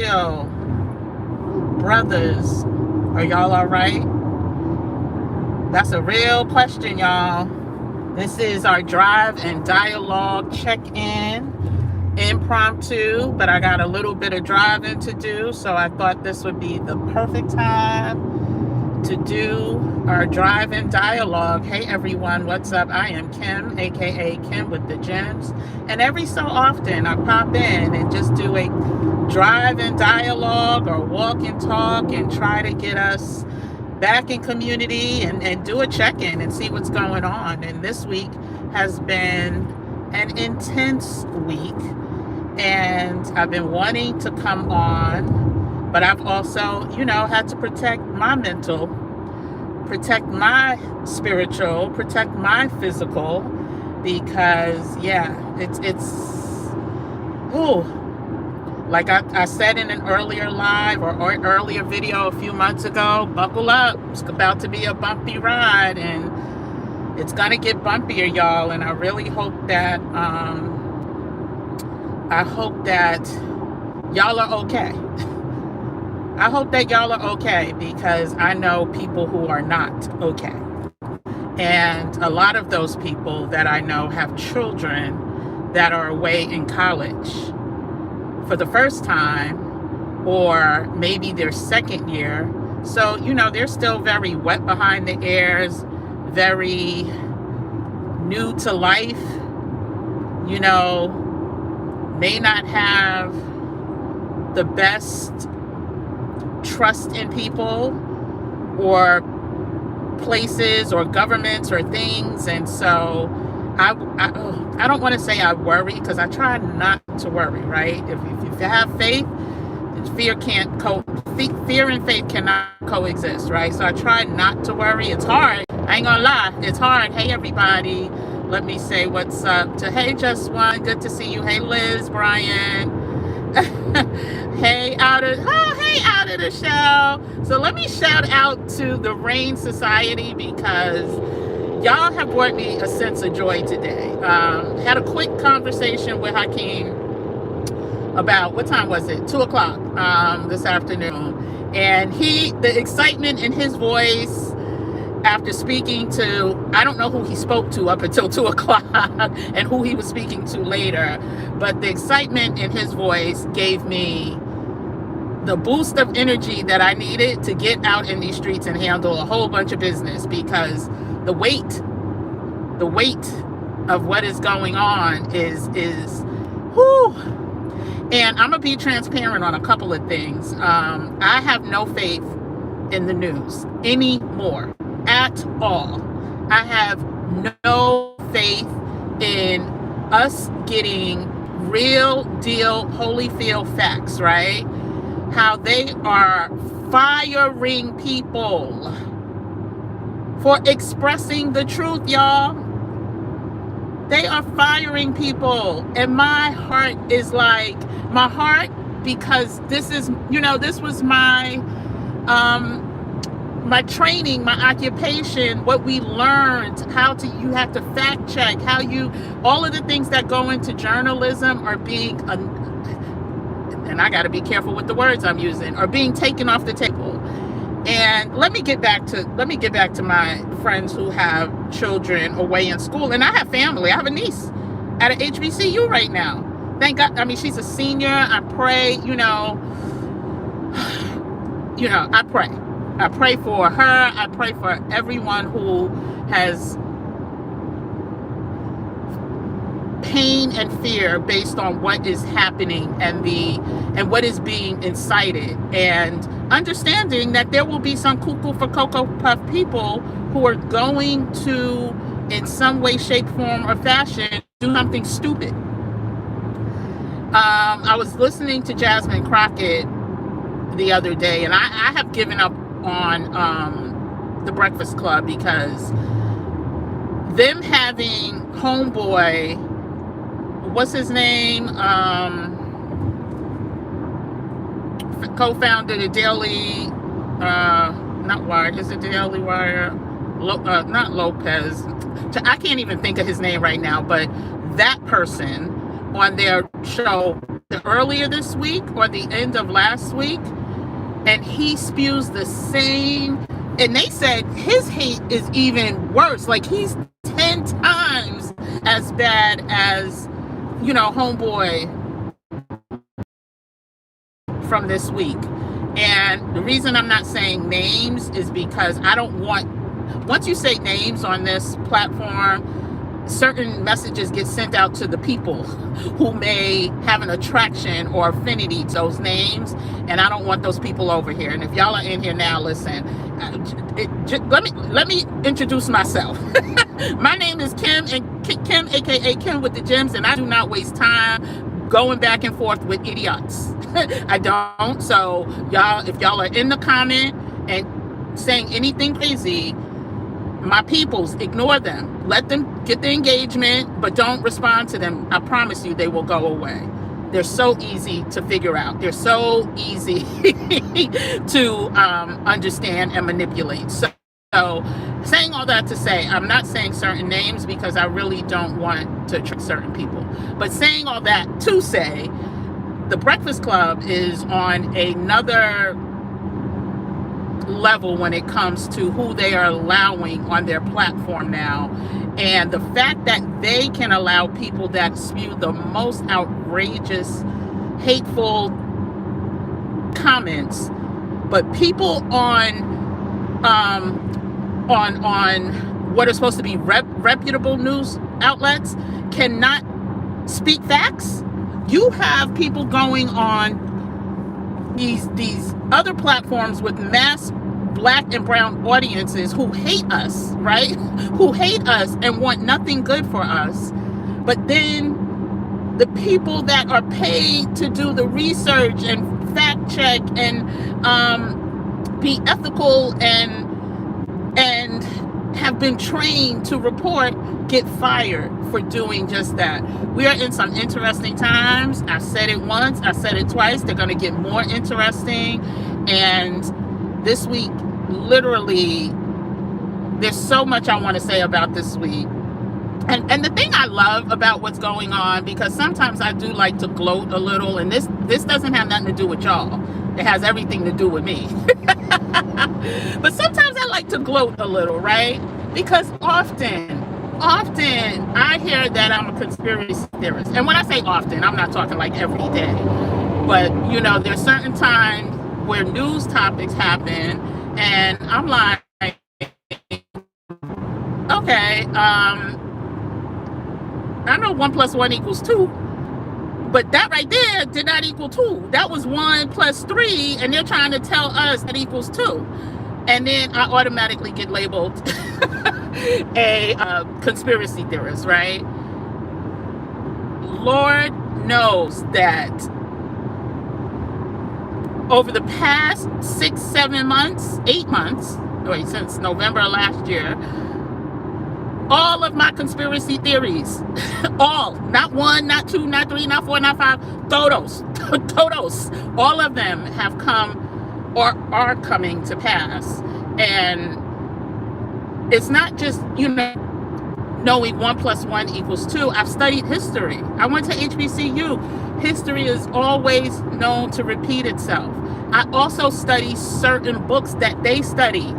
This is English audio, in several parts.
Yo, brothers, are y'all all right? That's a real question, y'all. This is our drive and dialogue check-in, impromptu, but I got a little bit of driving to do, so I thought this would be the perfect time to do our drive and dialogue. Hey everyone, what's up? I am Kim, aka Kim with the Gems, and every so often I pop in and just do a drive and dialogue or walk and talk and try to get us back in community and do a check-in and see what's going on. And this week has been an intense week, and I've been wanting to come on, but I've also, had to protect my mental, protect my spiritual, protect my physical, because it's like I said in an earlier live or earlier video a few months ago, buckle up. It's about to be a bumpy ride, and it's gonna get bumpier, y'all. And I really hope that y'all are okay. I hope that y'all are okay, because I know people who are not okay. And a lot of those people that I know have children that are away in college for the first time, or maybe their second year. So, they're still very wet behind the ears, very new to life, may not have the best trust in people or places or governments or things. And so I don't want to say I worry, because I try not to worry, right? If you have faith, fear and faith cannot coexist, right? So I try not to worry. It's hard. I ain't gonna lie. It's hard. Hey, everybody. Let me say what's up to, hey, Just One. Good to see you. Hey, Liz, Brian. hey, out of the show. So let me shout out to the Rain Society, because y'all have brought me a sense of joy today. Had a quick conversation with Hakeem about, what time was it? 2:00 this afternoon. And the excitement in his voice after speaking to, I don't know who he spoke to up until 2:00 and who he was speaking to later, but the excitement in his voice gave me the boost of energy that I needed to get out in these streets and handle a whole bunch of business, because the weight of what is going on is whew. And I'm gonna be transparent on a couple of things. I have no faith in the news anymore at all. I have no faith in us getting real deal Holyfield facts, right? How they are firing people for expressing the truth, y'all. They are firing people. And my heart, because this was my training, my occupation, what we learned, you have to fact check, all of the things that go into journalism are being, and I got to be careful with the words I'm using, are being taken off the table. And let me get back to my friends who have children away in school. And I have family. I have a niece at an HBCU right now. Thank God. I mean, she's a senior. I pray, I pray. I pray for her. I pray for everyone who has pain and fear based on what is happening and what is being incited, and understanding that there will be some cuckoo for Cocoa Puff people who are going to, in some way, shape, form, or fashion, do something stupid. I was listening to Jasmine Crockett the other day, and I have given up on The Breakfast Club, because them having homeboy, what's his name, co-founder the Daily, not Wire, is it Daily Wire? Not Lopez. I can't even think of his name right now, but that person on their show earlier this week or the end of last week, and he spews the same. And they said his hate is even worse. Like, he's 10 times as bad as, homeboy from this week. And the reason I'm not saying names is because I don't want, once you say names on this platform, certain messages get sent out to the people who may have an attraction or affinity to those names, and I don't want those people over here. And if y'all are in here now, listen, let me introduce myself. My name is Kim, and Kim, aka Kim with the Gems, and I do not waste time going back and forth with idiots. I don't. So y'all, if y'all are in the comment and saying anything crazy, my peoples, ignore them. Let them get the engagement, but don't respond to them. I promise you they will go away. They're so easy to figure out. They're so easy to understand and manipulate. So saying all that to say, I'm not saying certain names because I really don't want to trick certain people. But saying all that to say, the Breakfast Club is on another level when it comes to who they are allowing on their platform now, and the fact that they can allow people that spew the most outrageous, hateful comments, but people on what are supposed to be reputable news outlets cannot speak facts. You have people going on these other platforms with mass Black and brown audiences who hate us, right? Who hate us and want nothing good for us. But then the people that are paid to do the research and fact check and be ethical and have been trained to report get fired for doing just that. We are in some interesting times. I said it once, I said it twice. They're going to get more interesting. And this week, literally, there's so much I want to say about this week. And the thing I love about what's going on, because sometimes I do like to gloat a little, and this doesn't have nothing to do with y'all. It has everything to do with me. But sometimes I like to gloat a little, right? Because often I hear that I'm a conspiracy theorist. And when I say often, I'm not talking like every day. But, there's certain times where news topics happen, and I'm like, okay, I know 1 + 1 = 2, but that right there did not equal 2. That was 1 + 3, and they're trying to tell us that equals 2. And then I automatically get labeled a conspiracy theorist, right? Lord knows that over the past 6, 7 months, 8 months, since November of last year, all of my conspiracy theories, all, not 1, not 2, not 3, not 4, not 5, todos, all of them have come or are coming to pass. And it's not just, knowing 1 + 1 = 2. I've studied history. I went to HBCU. History is always known to repeat itself. I also study certain books that they study,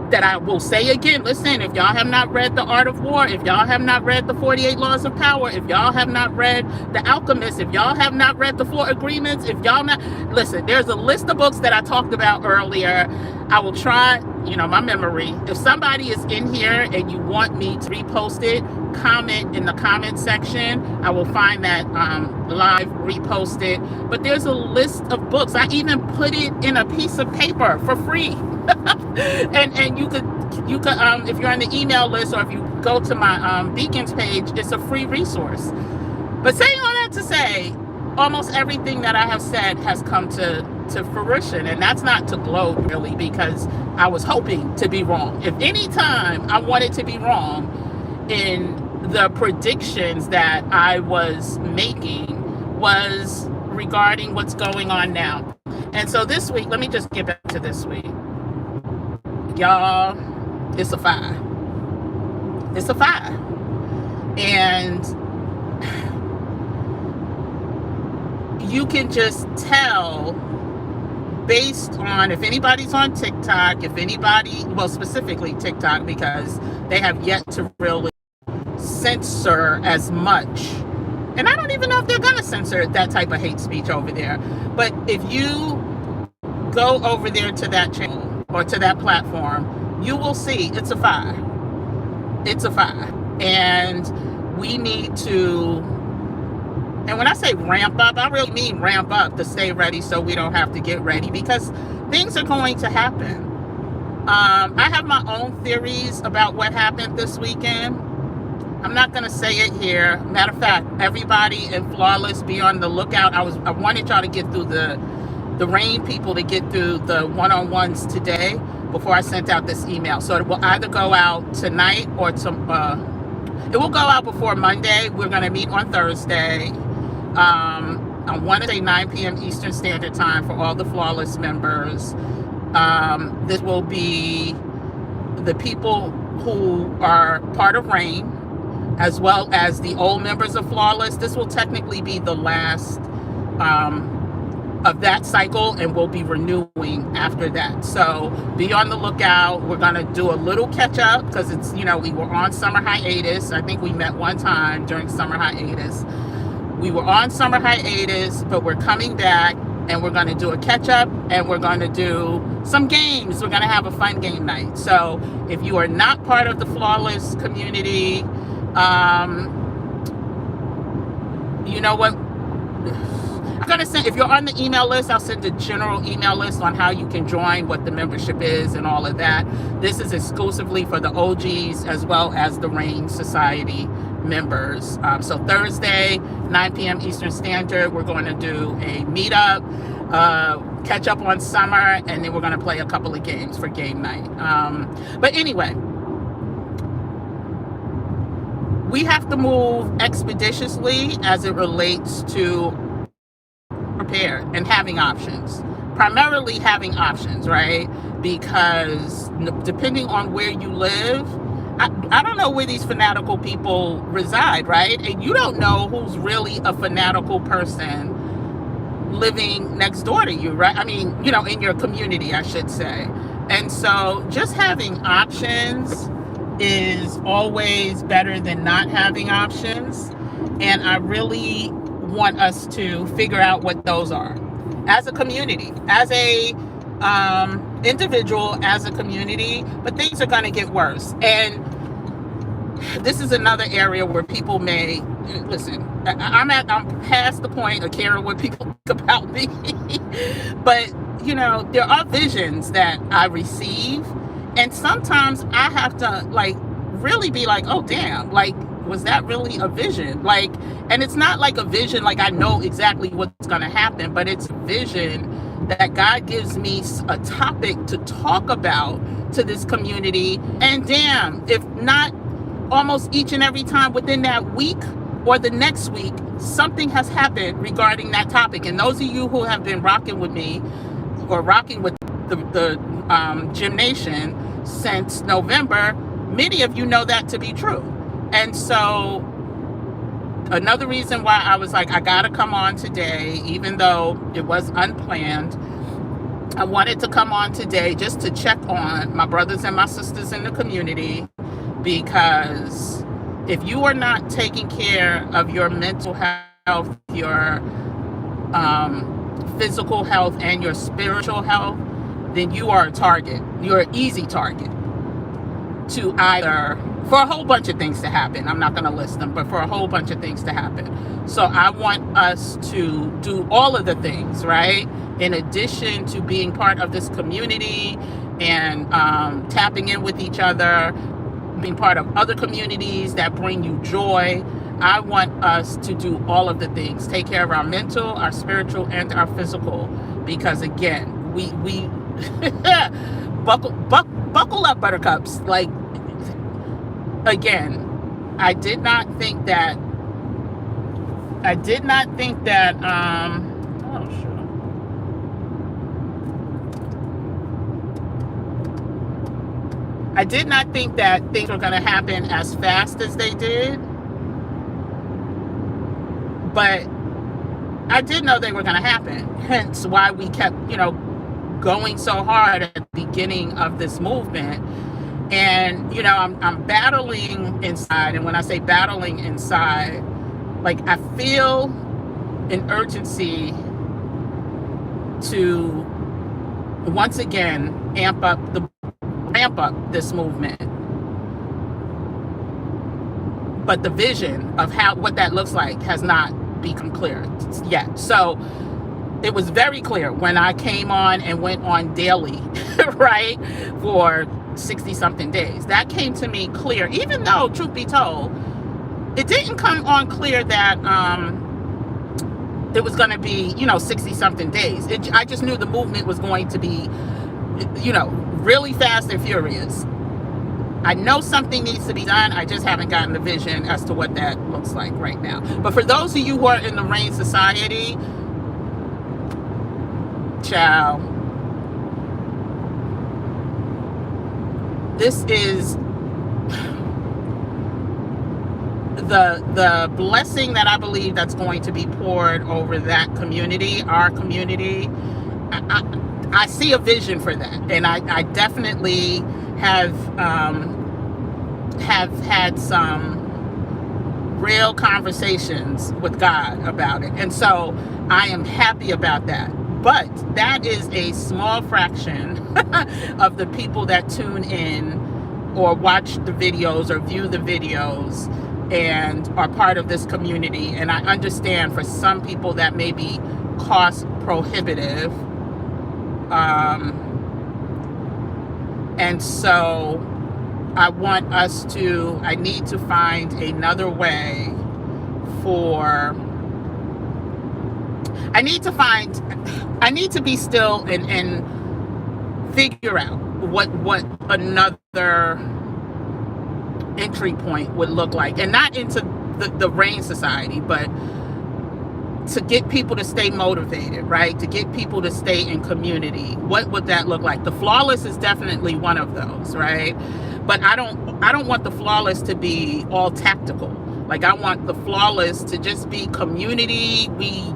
that I will say again, listen, if y'all have not read The Art of War, if y'all have not read The 48 Laws of Power, if y'all have not read The Alchemist, if y'all have not read The 4 Agreements, if y'all not, listen, there's a list of books that I talked about earlier. I will try, my memory. If somebody is in here and you want me to repost it, comment in the comment section. I will find that live, repost it. But there's a list of books. I even put it in a piece of paper for free. and you could if you're on the email list, or if you go to my Beacons page, it's a free resource. But saying all that to say, almost everything that I have said has come to fruition, and that's not to gloat really, because I was hoping to be wrong. If any time I wanted to be wrong in the predictions that I was making was regarding what's going on now. And so this week, let me just get back to this week. Y'all, it's a 5. It's a 5. And, you can just tell based on if anybody's on TikTok, if anybody, well, specifically TikTok, because they have yet to really censor as much. And I don't even know if they're going to censor that type of hate speech over there. But if you go over there to that channel or to that platform, you will see it's a fire. It's a fire. And we need to, and when I say ramp up, I really mean ramp up to stay ready so we don't have to get ready, because things are going to happen. I have my own theories about what happened this weekend. I'm not going to say it here. Matter of fact, everybody in Flawless, be on the lookout. I wanted y'all to get through the RAIN people to get through the one-on-ones today before I sent out this email. So it will either go out tonight or it will go out before Monday. We're going to meet on Thursday. On Wednesday, 9 p.m. Eastern Standard Time for all the Flawless members. This will be the people who are part of RAIN, as well as the old members of Flawless. This will technically be the last of that cycle, and we'll be renewing after that. So be on the lookout. We're going to do a little catch up because it's, we were on summer hiatus. I think we met one time during summer hiatus. We were on summer hiatus, but we're coming back and we're going to do a catch up and we're going to do some games. We're going to have a fun game night. So if you are not part of the Flawless community, you know what? I'm going to send, if you're on the email list, I'll send a general email list on how you can join, what the membership is and all of that. This is exclusively for the OGs as well as the RAIN Society members. So Thursday, 9 p.m. Eastern Standard, we're going to do a meetup, catch up on summer, and then we're going to play a couple of games for game night. But anyway, we have to move expeditiously as it relates to prepared and having options, primarily having options, right? Because depending on where you live, I don't know where these fanatical people reside, right? And you don't know who's really a fanatical person living next door to you, right? I mean, in your community, I should say. And so just having options is always better than not having options. And I really want us to figure out what those are as a community, as a individual, as a community. But things are going to get worse, and this is another area where people may listen. I'm past the point of caring what people think about me. But there are visions that I receive, and sometimes I have to really be like, oh damn, was that really a vision? And it's not like a vision like I know exactly what's going to happen, but it's a vision that God gives me a topic to talk about to this community. And damn, if not almost each and every time within that week or the next week, something has happened regarding that topic. And those of you who have been rocking with me or rocking with the Gymnation since November, many of you know that to be true. And so another reason why I was like, I gotta come on today, even though it was unplanned, I wanted to come on today just to check on my brothers and my sisters in the community, because if you are not taking care of your mental health, your physical health, and your spiritual health, then you are a target. You're an easy target to either, for a whole bunch of things to happen. I'm not going to list them, but for a whole bunch of things to happen. So I want us to do all of the things, right? In addition to being part of this community and tapping in with each other, being part of other communities that bring you joy. I want us to do all of the things, take care of our mental, our spiritual, and our physical, because again, we buckle up, buttercups. Again, I did not think that I did not think that things were going to happen as fast as they did. But I did know they were going to happen. Hence why we kept, going so hard at the beginning of this movement. And, I'm battling inside. And when I say battling inside, like, I feel an urgency to once again ramp up this movement. But the vision of what that looks like has not become clear yet. So it was very clear when I came on and went on daily, right, for 60 something days. That came to me clear, even though, truth be told, it didn't come on clear that it was going to be, 60 something days. I just knew the movement was going to be, really fast and furious. I know something needs to be done. I just haven't gotten the vision as to what that looks like right now. But for those of you who are in the Rain Society, child, this is the blessing that I believe that's going to be poured over that community, our community. I see a vision for that, and I definitely have had some real conversations with God about it, and so I am happy about that. But that is a small fraction of the people that tune in or watch the videos or view the videos and are part of this community. And I understand for some people that may be cost prohibitive. And so I need to find another way I need to be still and figure out what another entry point would look like, and not into the Rain Society, but to get people to stay motivated, right? To get people to stay in community. What would that look like? The Flawless is definitely one of those, right? But I don't want the Flawless to be all tactical. Like, I want the Flawless to just be community. We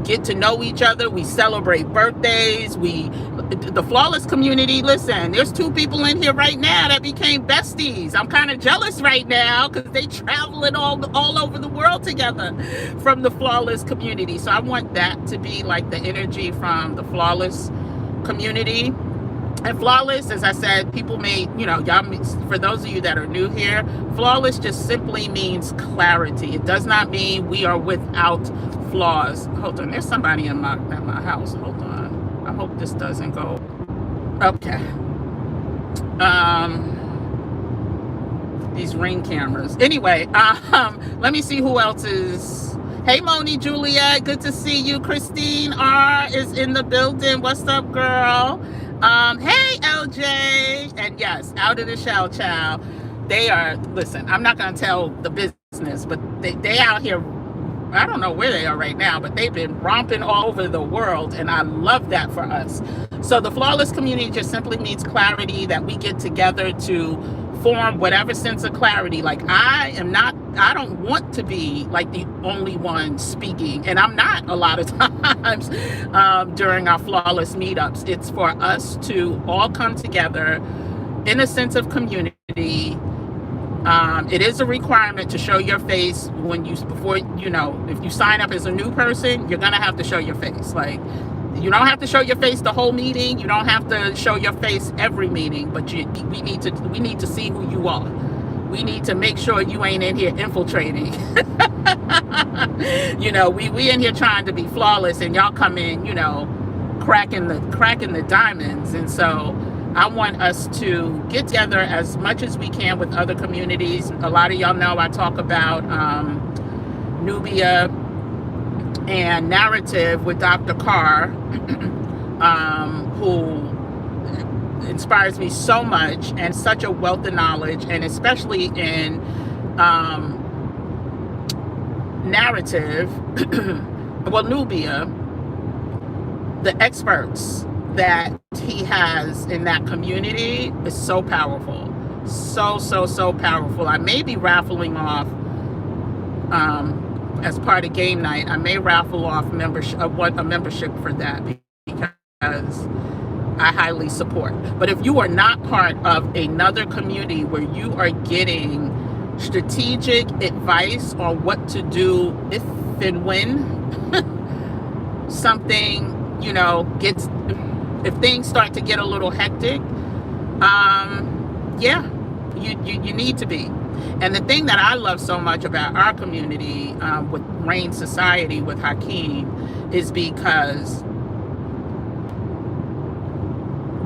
get to know each other. We celebrate birthdays. The Flawless community, listen, there's 2 people in here right now that became besties. I'm kind of jealous right now because they traveling all over the world together from the Flawless community. So I want that to be like the energy from the Flawless community. And Flawless, as I said, people may, y'all, for those of you that are new here, Flawless just simply means clarity. It does not mean we are without flaws. Hold on, there's somebody at my house. Hold on. I hope this doesn't go. Okay. These Ring cameras. Anyway, let me see who else is. Hey, Moni Juliet, good to see you. Christine R is in the building. What's up, girl? Hey, LJ. And yes, Out of the Shell Child. They are, listen, I'm not going to tell the business, but they out here. I don't know where they are right now, but they've been romping all over the world, and I love that for us. So the Flawless community just simply means clarity, that we get together to form whatever sense of clarity. Like, I don't want to be like the only one speaking, and I'm not a lot of times during our Flawless meetups. It's for us to all come together in a sense of community. It is a requirement to show your face if you sign up as a new person, you're gonna have to show your face. Like, you don't have to show your face the whole meeting. You don't have to show your face every meeting, but we need to see who you are. We need to make sure you ain't in here infiltrating. We in here trying to be flawless, and y'all come in, cracking the diamonds. And so I want us to get together as much as we can with other communities. A lot of y'all know I talk about Nubia and narrative with Dr. Carr, who inspires me so much, and such a wealth of knowledge, and especially in narrative. Well, Nubia, the experts that he has in that community is so powerful. So powerful. I may be raffling off as part of game night, I may raffle off a membership for that, because I highly support. But if you are not part of another community where you are getting strategic advice on what to do if and when something, if things start to get a little hectic, yeah, you need to be. And the thing that I love so much about our community with Rain Society with Hakeem is because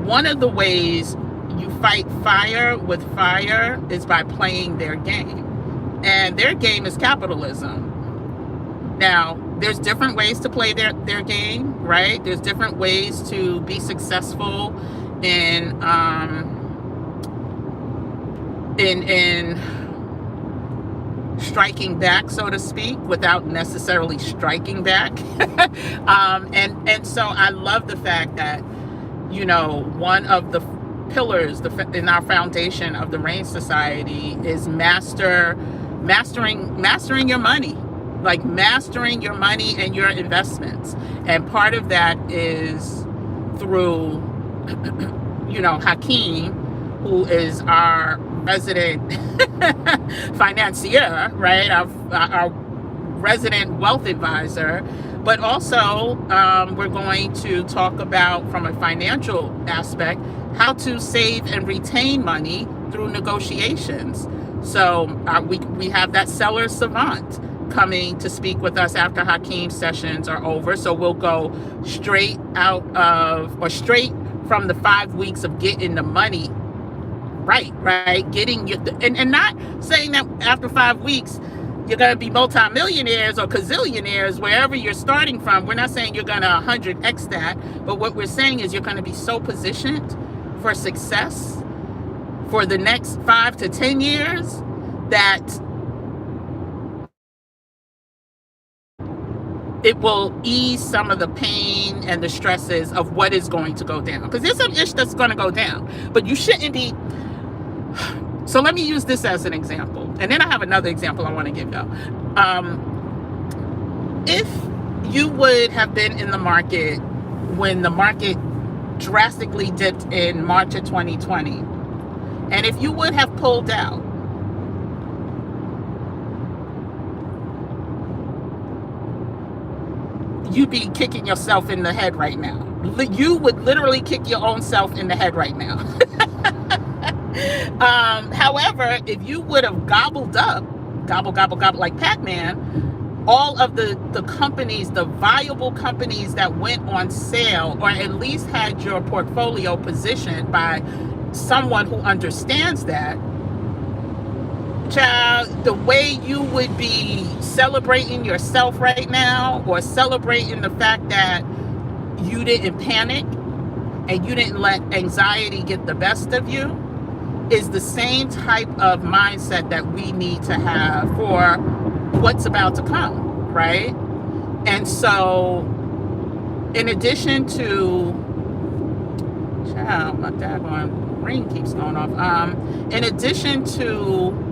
one of the ways you fight fire with fire is by playing their game. And their game is capitalism. Now, there's different ways to play their game, right? There's different ways to be successful in striking back, so to speak, without necessarily striking back. And so I love the fact that, one of the pillars in our foundation of the Rain Society is mastering your money, like mastering your money and your investments. And part of that is through, Hakeem, who is our resident financier, right? Our resident wealth advisor. But also, we're going to talk about, from a financial aspect, how to save and retain money through negotiations. So we have that seller savant coming to speak with us after Hakeem's sessions are over. So we'll go straight from the 5 weeks of getting the money right, getting you, and not saying that after 5 weeks you're going to be multimillionaires or gazillionaires wherever you're starting from. We're not saying you're going to 100x that, but what we're saying is you're going to be so positioned for success for the next 5 to 10 years that it will ease some of the pain and the stresses of what is going to go down. Because there's some ish that's going to go down, but you shouldn't be. So let me use this as an example. And then I have another example I want to give y'all. If you would have been in the market when the market drastically dipped in March of 2020, and if you would have pulled out, you'd be kicking yourself in the head right now. You would literally kick your own self in the head right now. However, if you would have gobbled up, gobble, like Pac-Man, all of the companies, the viable companies that went on sale, or at least had your portfolio positioned by someone who understands that, child, the way you would be celebrating yourself right now, or celebrating the fact that you didn't panic and you didn't let anxiety get the best of you, is the same type of mindset that we need to have for what's about to come, right? And so, in addition to, child, my daggone ring keeps going off. In addition to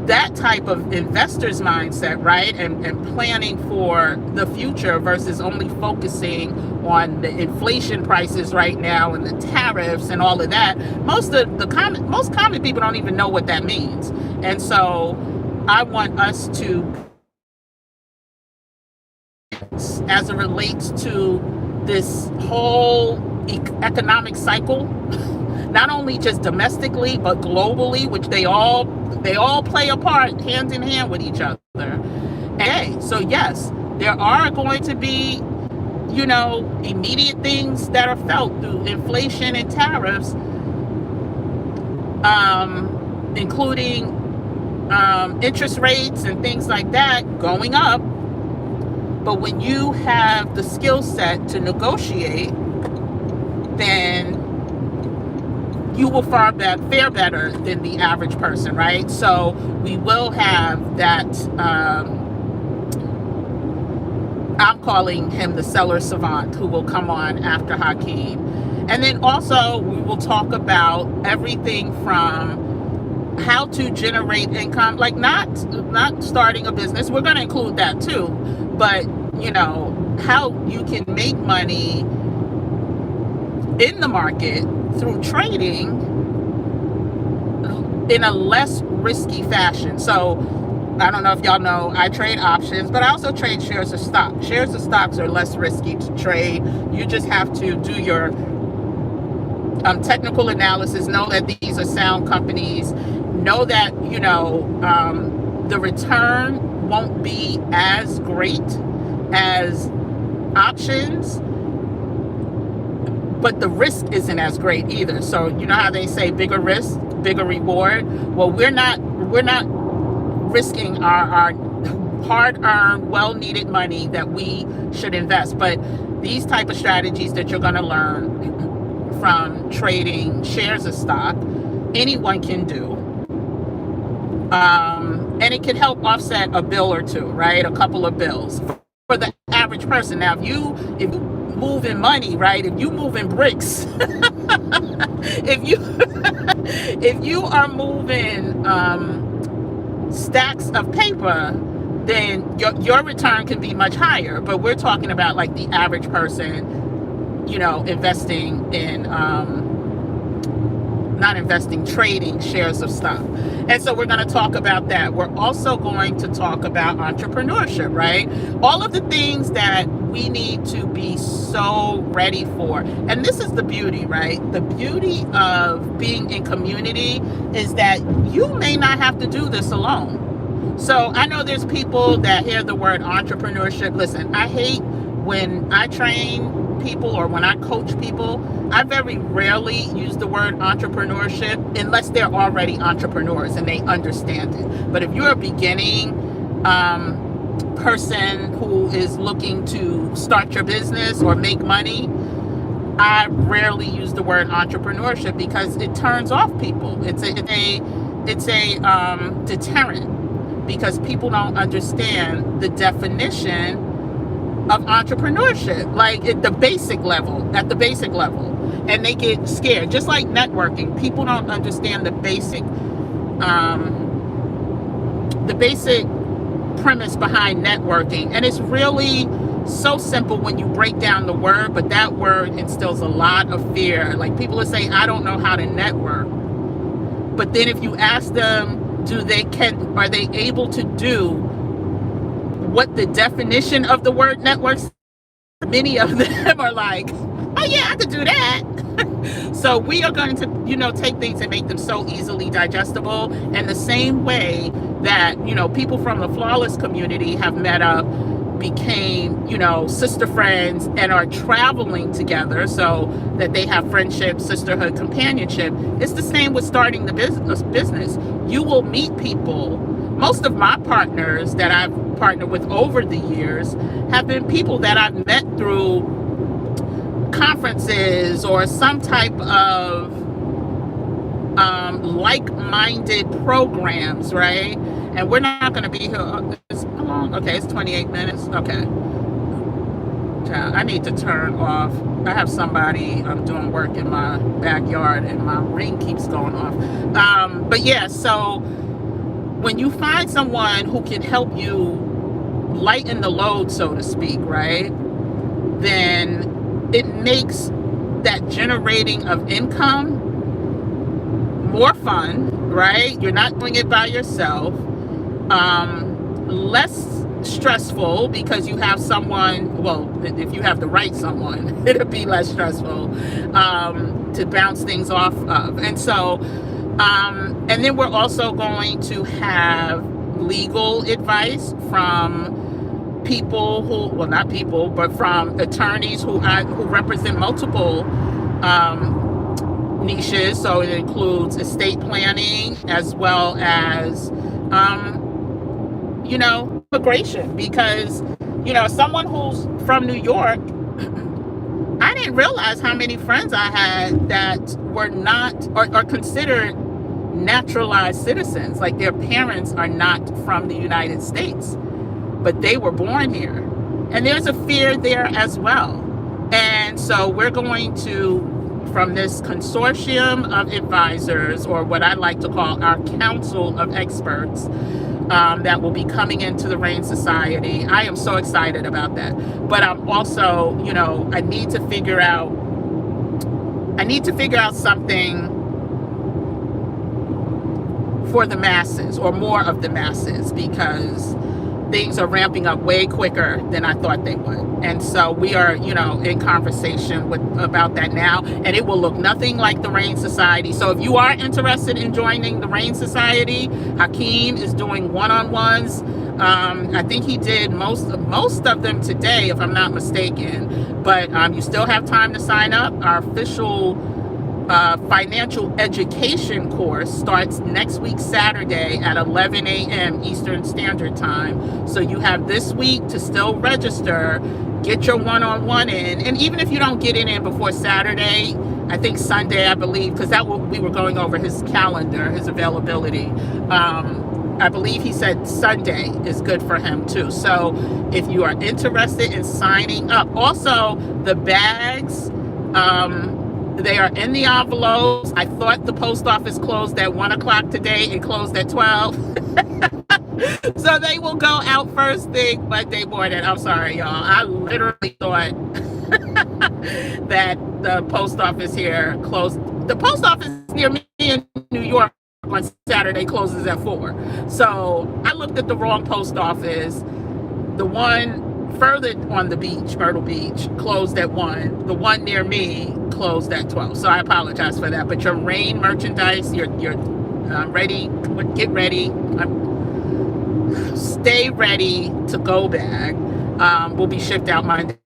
that type of investor's mindset, right, and planning for the future versus only focusing on the inflation prices right now and the tariffs and all of that, most common people don't even know what that means. And so I want us to, as it relates to this whole economic cycle, not only just domestically but globally, which they all play a part hand in hand with each other. Okay, so yes, there are going to be, immediate things that are felt through inflation and tariffs, including interest rates and things like that going up. But when you have the skill set to negotiate, then you will fare better than the average person, right? So we will have that, I'm calling him the seller savant, who will come on after Hakeem. And then also we will talk about everything from how to generate income, like not starting a business. We're going to include that too, but how you can make money in the market through trading in a less risky fashion. So I don't know if y'all know, I trade options, but I also trade shares of stock. Shares of stocks are less risky to trade. You just have to do your technical analysis, know that these are sound companies, know that the return won't be as great as options, but the risk isn't as great either. So you know how they say bigger risk, bigger reward? Well, we're not risking our hard-earned, well-needed money that we should invest. But these type of strategies that you're going to learn from trading shares of stock, anyone can do. And it can help offset a bill or two, right? A couple of bills for the average person. Now, if you move in money, right? If you move in bricks, if you are moving stacks of paper, then your return can be much higher. But we're talking about like the average person, investing in not investing, trading shares of stock. And so we're going to talk about that. We're also going to talk about entrepreneurship, right? All of the things that we need to be so ready for. And this is the beauty, right? The beauty of being in community is that you may not have to do this alone. So I know there's people that hear the word entrepreneurship. Listen, I hate when I train people or when I coach people, I very rarely use the word entrepreneurship unless they're already entrepreneurs and they understand it. But if you're a beginning person who is looking to start your business or make money, I rarely use the word entrepreneurship because it turns off people. It's a deterrent because people don't understand the definition of entrepreneurship, like at the basic level, and they get scared. Just like networking, people don't understand the basic premise behind networking, and it's really so simple when you break down the word, but that word instills a lot of fear. Like people will say, I don't know how to network, but then if you ask them, are they able to do what the definition of the word networks, many of them are like, oh yeah, I could do that. So we are going to, take things and make them so easily digestible. And the same way that, people from the Flawless community have met up, became, sister friends and are traveling together so that they have friendship, sisterhood, companionship. It's the same with starting the business. You will meet people. Most of my partners that I've partnered with over the years have been people that I've met through conferences or some type of like-minded programs, right? And we're not going to be here. How long? Okay, it's 28 minutes. Okay. I need to turn off. I have somebody, I'm doing work in my backyard and my ring keeps going off. But yeah, so when you find someone who can help you lighten the load, so to speak, right, then it makes that generating of income more fun, right? You're not doing it by yourself. Less stressful because you have someone, well, if you have the right someone, it'll be less stressful to bounce things off of. And so, and then we're also going to have legal advice from people who, well, not people, but from attorneys who represent multiple niches. So it includes estate planning as well as, immigration, because, someone who's from New York, I didn't realize how many friends I had that were not or considered naturalized citizens. Like their parents are not from the United States, but they were born here. And there's a fear there as well. And so we're going to from this consortium of advisors, or what I like to call our council of experts, that will be coming into the Rain Society. I am so excited about that. But I'm also, I need to figure out something for the masses, or more of the masses, because things are ramping up way quicker than I thought they would. And so we are, in conversation about that now, and it will look nothing like the Rain Society. So if you are interested in joining the Rain Society, Hakeem is doing one-on-ones. I think he did most of them today, if I'm not mistaken, but you still have time to sign up. Our official financial education course starts next week, Saturday at 11 a.m. Eastern Standard Time. So you have this week to still register, get your one-on-one in. And even if you don't get it in before Saturday, I think Sunday, I believe, because we were going over his calendar, his availability. I believe he said Sunday is good for him too. So if you are interested in signing up, also the bags, they are in the envelopes. I thought the post office closed at 1 o'clock today. It closed at 12. So they will go out first thing Monday morning. I'm sorry, y'all. I literally thought that the post office here closed. The post office near me in New York on Saturday closes at 4. So I looked at the wrong post office. The one further on the beach, Myrtle Beach, closed at 1. The one near me closed at 12. So I apologize for that. But your Rain merchandise, you're ready. Get ready. Stay ready to go bag will be shipped out Monday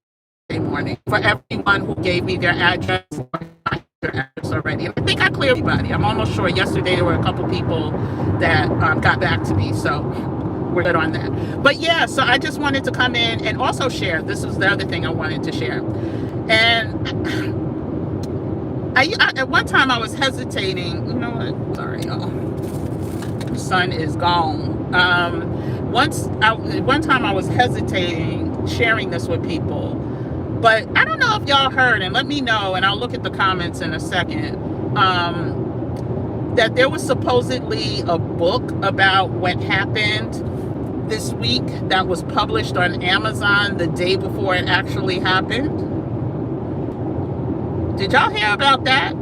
morning. For everyone who gave me their address, already. And I think I cleared everybody. I'm almost sure yesterday there were a couple people that got back to me. So we're good on that. But yeah, so I just wanted to come in and also share. This was the other thing I wanted to share. And I at one time I was hesitating. You know what? Sorry, y'all. The sun is gone. One time I was hesitating sharing this with people. But I don't know if y'all heard, and let me know, and I'll look at the comments in a second, that there was supposedly a book about what happened this week that was published on Amazon the day before it actually happened. Did y'all hear about that?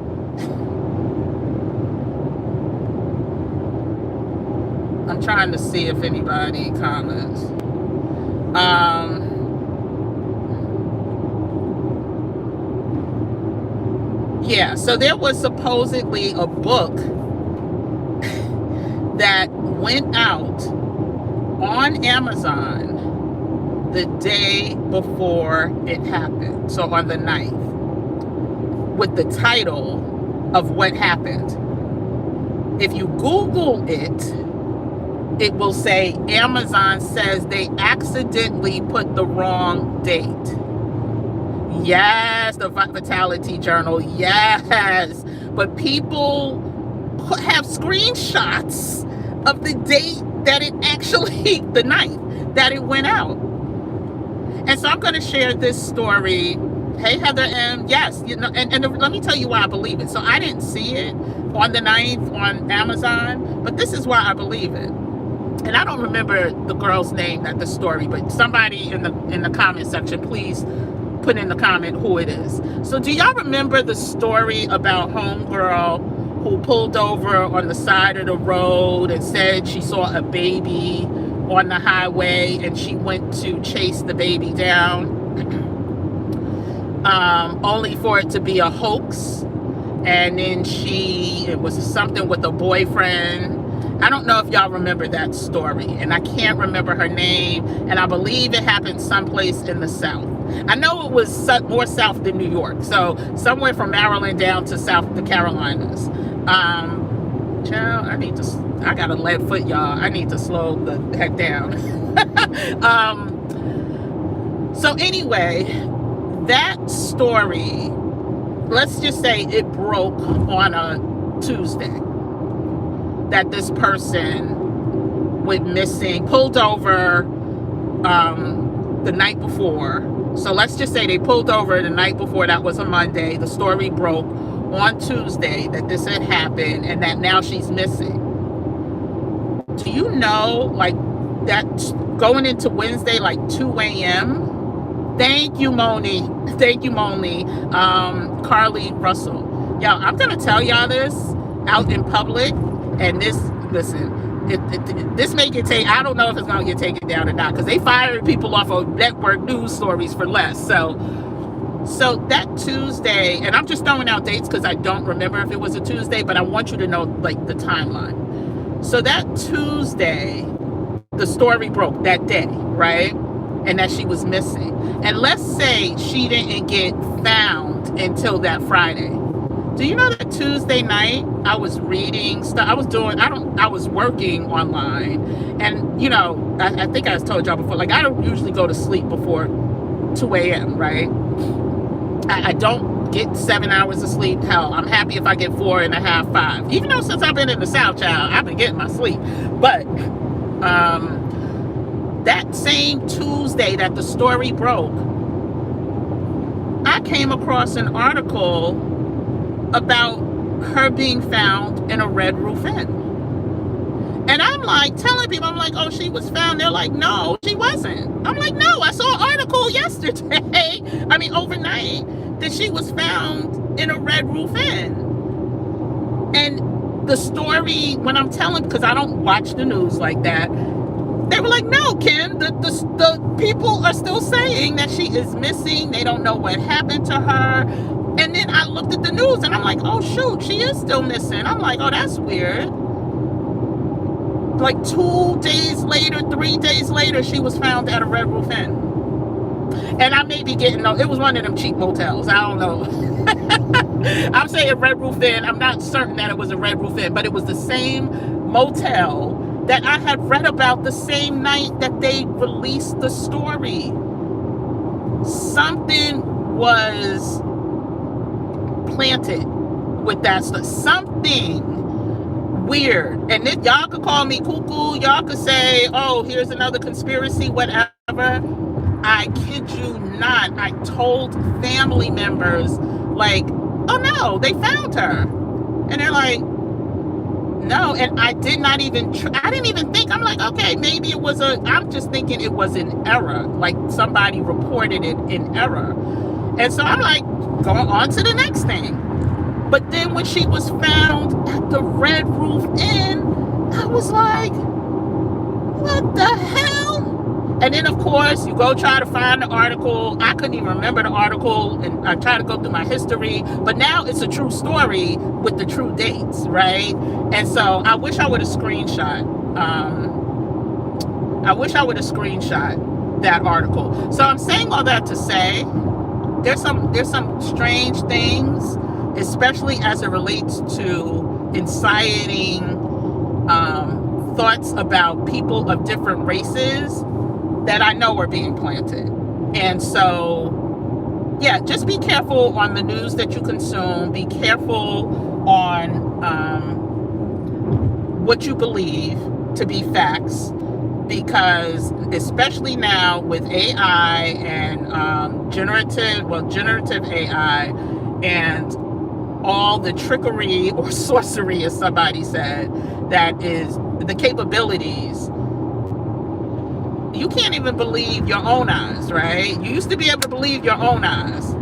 I'm trying to see if anybody comments. Yeah, so there was supposedly a book that went out on Amazon the day before it happened, so on the 9th, with the title of what happened. If you Google it, it will say Amazon says they accidentally put the wrong date. Yes, the Vitality Journal, yes. But people have screenshots of the date that it actually, the 9th, that it went out. And so I'm going to share this story. Hey, Heather M. Yes, and let me tell you why I believe it. So I didn't see it on the 9th on Amazon, but this is why I believe it. And I don't remember the girl's name that the story, but somebody in the comment section, please put in the comment who it is. So do y'all remember the story about homegirl who pulled over on the side of the road and said she saw a baby on the highway and she went to chase the baby down, only for it to be a hoax? And then it was something with a boyfriend. I don't know if y'all remember that story, and I can't remember her name, and I believe it happened someplace in the South. I know it was more south than New York, so somewhere from Maryland down to the Carolinas. Child, I got a lead foot, y'all. I need to slow the heck down. So anyway, that story, let's just say it broke on a Tuesday, that this person went missing, pulled over the night before. So let's just say they pulled over the night before. That was a Monday. The story broke on Tuesday that this had happened and that now she's missing. Do you know, like, that going into Wednesday, like 2 a.m.? Thank you, Moni. Thank you, Moni. Carly Russell. Y'all, I'm going to tell y'all this out in public. And this, listen, this may get taken. I don't know if it's going to get taken down or not, because they fired people off of network news stories for less. So that Tuesday, and I'm just throwing out dates because I don't remember if it was a Tuesday, but I want you to know, like, the timeline. So that Tuesday, the story broke that day, right? And that she was missing. And let's say she didn't get found until that Friday. Do you know that Tuesday night I was reading stuff? I was working online. And, you know, I think I told y'all before, like, I don't usually go to sleep before 2 a.m., right? I don't get 7 hours of sleep. Hell, I'm happy if I get 4.5, 5. Even though since I've been in the South, child, I've been getting my sleep. But that same Tuesday that the story broke, I came across an article about her being found in a Red Roof Inn. And I'm like telling people, I'm like, oh, she was found. They're like, no, she wasn't. I'm like, no, I saw an article yesterday, overnight, that she was found in a Red Roof Inn. And the story, when I'm telling, because I don't watch the news like that, they were like, no, Kim, the people are still saying that she is missing. They don't know what happened to her. And then I looked at the news and I'm like, oh, shoot, she is still missing. I'm like, oh, that's weird. Like 2 days later, 3 days later, she was found at a Red Roof Inn. And I may be getting, it was one of them cheap motels. I don't know. I'm saying Red Roof Inn. I'm not certain that it was a Red Roof Inn, but it was the same motel that I had read about the same night that they released the story. Something was planted with that stuff. Something weird. And then y'all could call me cuckoo. Y'all could say, oh, here's another conspiracy, whatever. I kid you not. I told family members, like, oh no, they found her. And they're like, no. And I did not even, I didn't even think, I'm like, okay, maybe it was I'm just thinking it was an error. Like somebody reported it in error. And so I'm like, going on to the next thing. But then when she was found at the Red Roof Inn, I was like, what the hell? And then, of course, you go try to find the article. I couldn't even remember the article, and I tried to go through my history. But now it's a true story with the true dates, right? And so I wish I would have screenshot. That article. So I'm saying all that to say there's some strange things, especially as it relates to inciting thoughts about people of different races that I know are being planted. And so, yeah, just be careful on the news that you consume. Be careful on what you believe to be facts, because especially now with AI and generative AI and all the trickery or sorcery, as somebody said, that is the capabilities, you can't even believe your own eyes, right? You used to be able to believe your own eyes.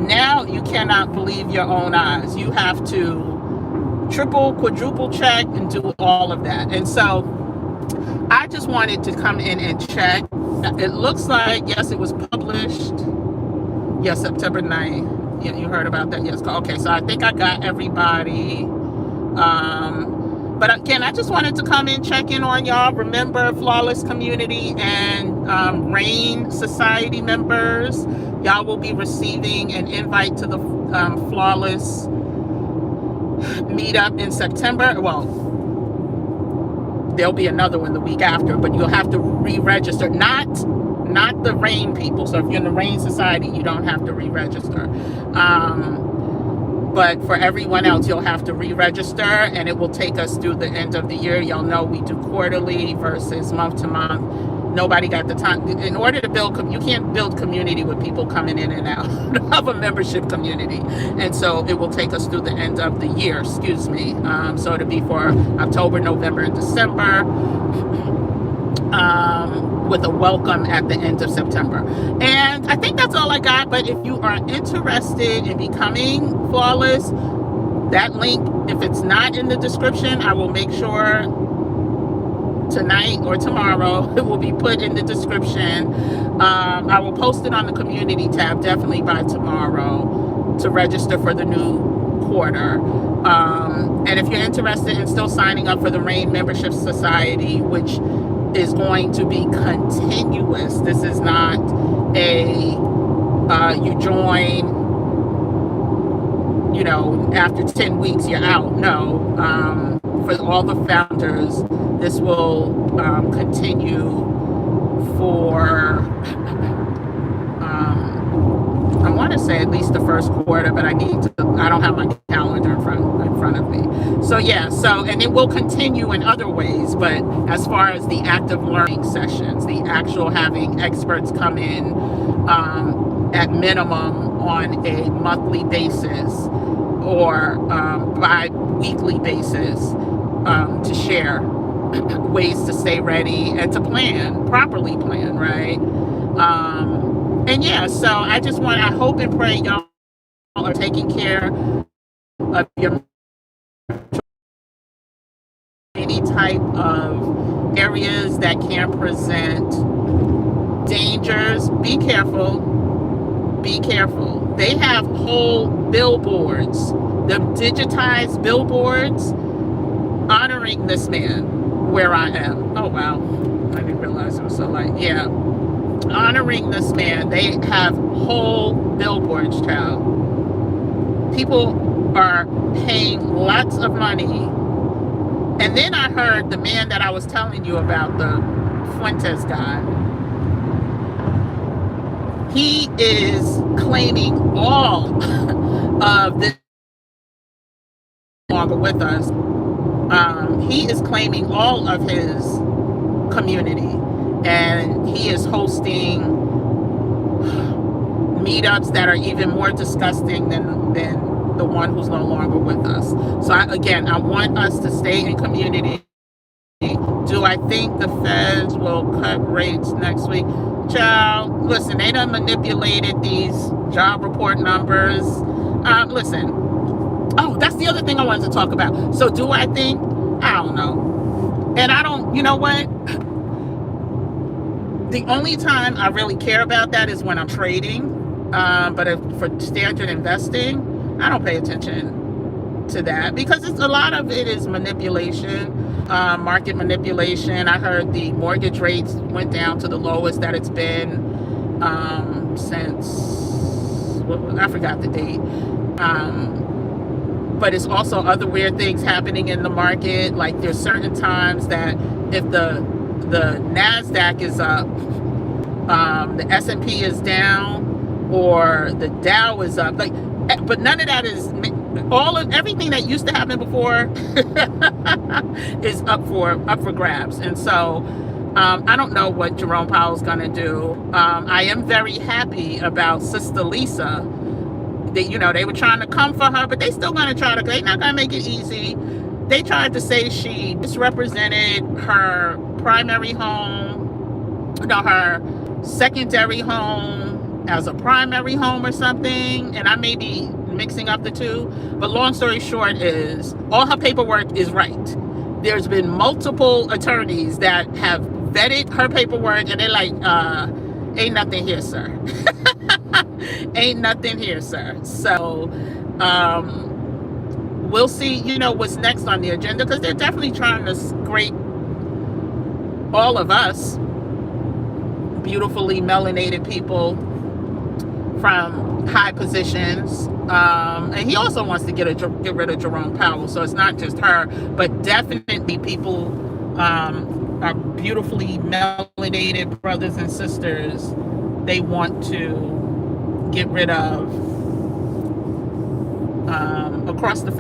Now you cannot believe your own eyes. You have to triple, quadruple check and do all of that. And so I just wanted to come in and check. It looks like, yes, it was published. Yes, September 9th. Yeah, you heard about that? Yes. Okay, so I think I got everybody. But again, I just wanted to come in, check in on y'all. Remember, Flawless Community and RAIN Society members, y'all will be receiving an invite to the Flawless meetup in September. Well, there'll be another one the week after, but you'll have to re-register. Not the RAIN people. So if you're in the RAIN Society, you don't have to re-register. But for everyone else, you'll have to re-register, and it will take us through the end of the year. Y'all know we do quarterly versus month to month. nobody got the time. In order to build, you can't build community with people coming in and out of a membership community. And so it will take us through the end of the year, excuse me. So it'll be for October, November, and December, with a welcome at the end of September. And I think that's all I got. But if you are interested in becoming Flawless, that link, if it's not in the description, I will make sure tonight or tomorrow it will be put in the description. I will post it on the community tab definitely by tomorrow to register for the new quarter. And if you're interested in still signing up for the RAIN Membership Society, which is going to be continuous, this is not a you join, you know, after 10 weeks you're out. No, for all the founders, this will continue for I want to say at least the first quarter, but I don't have my calendar in front of me. So yeah, and it will continue in other ways, but as far as the active learning sessions, the actual having experts come in at minimum on a monthly basis or bi-weekly basis to share ways to stay ready and to properly plan, right? And yeah, so I hope and pray y'all are taking care of your any type of areas that can present dangers. Be careful. They have whole billboards, the digitized billboards honoring this man where I am. Oh wow, I didn't realize it was so light. Yeah, honoring this man. They have whole billboards, child. People are paying lots of money. And then I heard the man that I was telling you about, the Fuentes guy, he is claiming all of this no longer with us. He is claiming all of his community, and he is hosting meetups that are even more disgusting than the one who's no longer with us. So I want us to stay in community. Do I think the feds will cut rates next week? Child, listen, they done manipulated these job report numbers. Listen, oh, that's the other thing I wanted to talk about. So do I think? I don't know. And I don't, you know what? The only time I really care about that is when I'm trading. But for standard investing, I don't pay attention to that because a lot of it is manipulation, market manipulation. I heard the mortgage rates went down to the lowest that it's been since, I forgot the date. But it's also other weird things happening in the market. Like there's certain times that if the NASDAQ is up, the S&P is down, or the Dow is up, like, but none of that is everything that used to happen before is up for grabs. And so I don't know what Jerome Powell's gonna do. I am very happy about Sister Lisa. They were trying to come for her, but they're not gonna make it easy. They tried to say she misrepresented her primary home, her secondary home as a primary home or something, and I may be mixing up the two, but long story short is all her paperwork is right. There's been multiple attorneys that have vetted her paperwork, and they're like, ain't nothing here, sir. Ain't nothing here, sir. So we'll see, what's next on the agenda, because they're definitely trying to scrape all of us beautifully melanated people from high positions. And he also wants to get rid of Jerome Powell. So it's not just her, but definitely people are beautifully melanated brothers and sisters they want to get rid of across the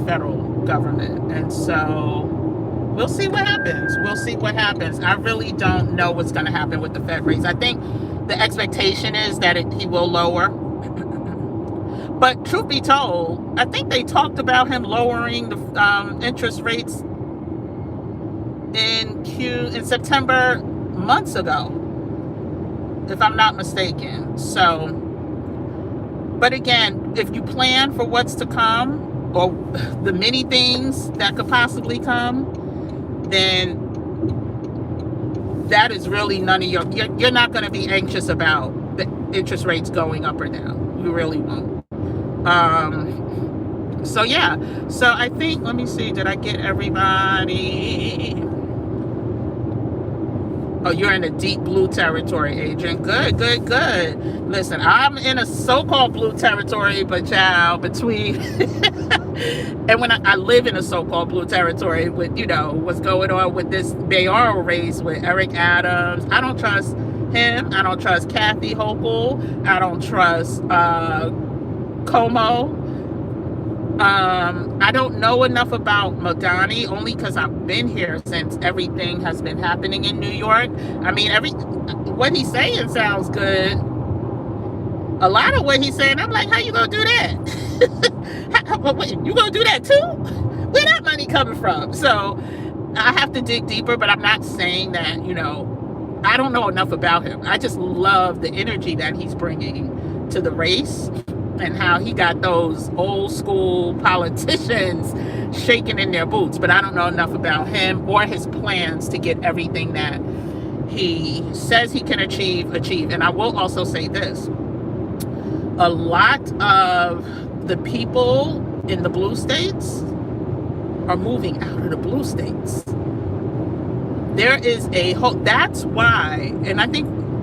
federal government. And so we'll see what happens. We'll see what happens. I really don't know what's going to happen with the Fed rates. I think the expectation is that he will lower. But truth be told, I think they talked about him lowering the interest rates in September months ago, if I'm not mistaken. So, but again, if you plan for what's to come, or the many things that could possibly come, then that is really none of you're not going to be anxious about the interest rates going up or down. You really won't. So yeah, so I think, let me see, did I get everybody? Oh, you're in a deep blue territory, Adrian. Good. Listen, I'm in a so-called blue territory, but child, between and when I live in a so-called blue territory with, what's going on with this mayoral race with Eric Adams. I don't trust him. I don't trust Kathy Hochul. I don't trust Como. I don't know enough about Madani, only because I've been here since everything has been happening in New York. I mean, what he's saying sounds good. A lot of what he's saying, I'm like, how you gonna do that? You gonna do that too? Where that money coming from? So I have to dig deeper, but I'm not saying that, I don't know enough about him. I just love the energy that he's bringing to the race, and how he got those old school politicians shaking in their boots. But I don't know enough about him or his plans to get everything that he says he can achieve. And I will also say this. A lot of the people in the blue states are moving out of the blue states. There is a hope. That's why, and I